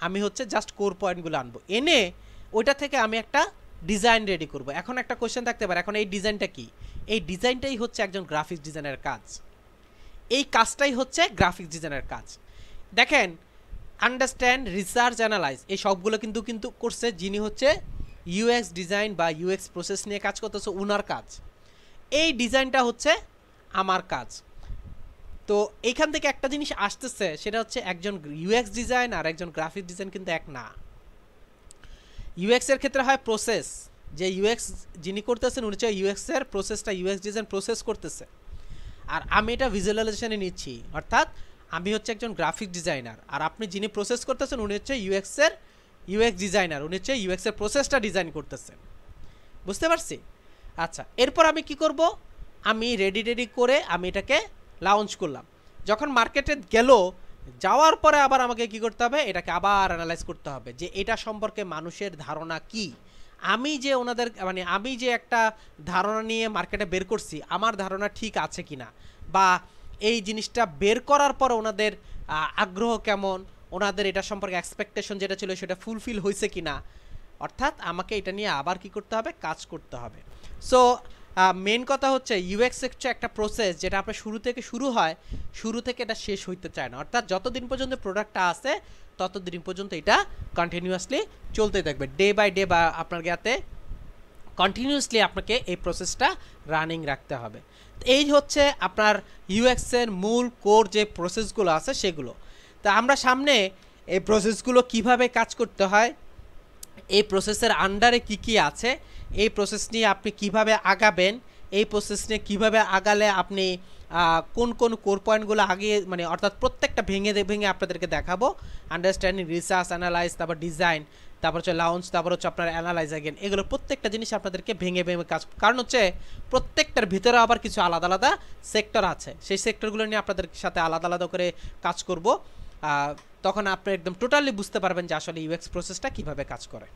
আমি হচ্ছে জাস্ট কোর পয়েন্টগুলো আনবো, এনে ওইটা থেকে আমি একটা ডিজাইন রেডি করব। এখন একটা কোয়েশ্চেন থাকতে পারে, এখন এই ডিজাইনটা কি, এই ডিজাইনটাই হচ্ছে একজন গ্রাফিক্স ডিজাইনের কাজ, এই কাজটাই হচ্ছে গ্রাফিক্স ডিজাইনের কাজ। দেখেন, আন্ডারস্ট্যান্ড, রিসার্চ, অ্যানালাইজ, এই সবগুলো কিন্তু করছে যিনি হচ্ছে ইউএক্স ডিজাইন বা ইউএক্স প্রসেস নিয়ে কাজ করতেছে, ওনার কাজ। এই ডিজাইনটা হচ্ছে আমার কাজ। তো এইখান থেকে একটা জিনিস আসতেছে, সেটা হচ্ছে একজন ইউএক্স ডিজাইন আর একজন গ্রাফিক ডিজাইন কিন্তু এক না। ইউএক্সের ক্ষেত্রে হয় প্রসেস, যে ইউএক্স যিনি করতেছেন উনি হচ্ছে ইউএক্সের প্রসেসটা, ইউএক্স ডিজাইন প্রসেস করতেছে, আর আমি এটা ভিজুয়ালাইজেশনে নিচ্ছি, অর্থাৎ আমি হচ্ছে একজন গ্রাফিক ডিজাইনার, আর আপনি যিনি প্রসেস করতেছেন উনি হচ্ছে ইউএক্স ডিজাইনার, উনি হচ্ছে ইউএক্সের প্রসেসটা ডিজাইন করতেছেন, বুঝতে পারছি। আচ্ছা, এরপর আমি কি করব, আমি রেডি করে আমি এটাকে লঞ্চ করলাম। যখন মার্কেটে গেল, যাওয়ার পরে আবার আমাকে কি করতে হবে, এটাকে আবার অ্যানালাইজ করতে হবে যে এটা সম্পর্কে মানুষের ধারণা কি, আমি যে ওনাদের মানে আমি যে একটা ধারণা নিয়ে মার্কেটে বের করছি, আমার ধারণা ঠিক আছে কিনা, বা এই জিনিসটা বের করার পর ওনাদের আগ্রহ কেমন, ওনাদের এটা সম্পর্কে এক্সপেকটেশন যেটা ছিল সেটা ফুলফিল হয়েছে কিনা, অর্থাৎ আমাকে এটা নিয়ে আবার কি করতে হবে, কাজ করতে হবে। সো মেন কথা হচ্ছে ইউএক্স হচ্ছে একটা প্রসেস যেটা আপনার শুরু থেকে শুরু হয়, শুরু থেকে এটা শেষ হইতে চায় না, অর্থাৎ যতদিন পর্যন্ত প্রোডাক্টটা আছে ততদিন পর্যন্ত এটা কন্টিনিউয়াসলি চলতে থাকবে, ডে বাই ডে বা আপনার জ্ঞাতে কন্টিনিউয়াসলি আপনাকে এই প্রসেসটা রানিং রাখতে হবে। এই হচ্ছে আপনার ইউএক্সের মূল কোর যে প্রসেসগুলো আছে সেগুলো। তা আমরা সামনে এই প্রসেসগুলো কিভাবে কাজ করতে হয়, এই প্রসেসের আন্ডারে কি কি আছে, এই প্রসেস নিয়ে আপনি কিভাবে আগাবেন, এই প্রসেস নিয়ে কীভাবে আগালে আপনি কোন কোন কোর পয়েন্টগুলো আগে মানে অর্থাৎ প্রত্যেকটা ভেঙে ভেঙে আপনাদেরকে দেখাবো। আন্ডারস্ট্যান্ডিং, রিসার্চ, অ্যানালাইজ, তারপর ডিজাইন, তারপর হচ্ছে লাউঞ্চ, তারপর হচ্ছে আপনার অ্যানালাইজ অ্যাগেন, এগুলো প্রত্যেকটা জিনিস আপনাদেরকে ভেঙে ভেঙে কাজ, কারণ হচ্ছে প্রত্যেকটার ভিতরে আবার কিছু আলাদা আলাদা সেক্টর আছে, সেই সেক্টরগুলো নিয়ে আপনাদের সাথে আলাদা আলাদা করে কাজ করব। তখন আপনি একদম টোটালি বুঝতে পারবেন যে আসলে ইউএক্স প্রসেসটা কীভাবে কাজ করে।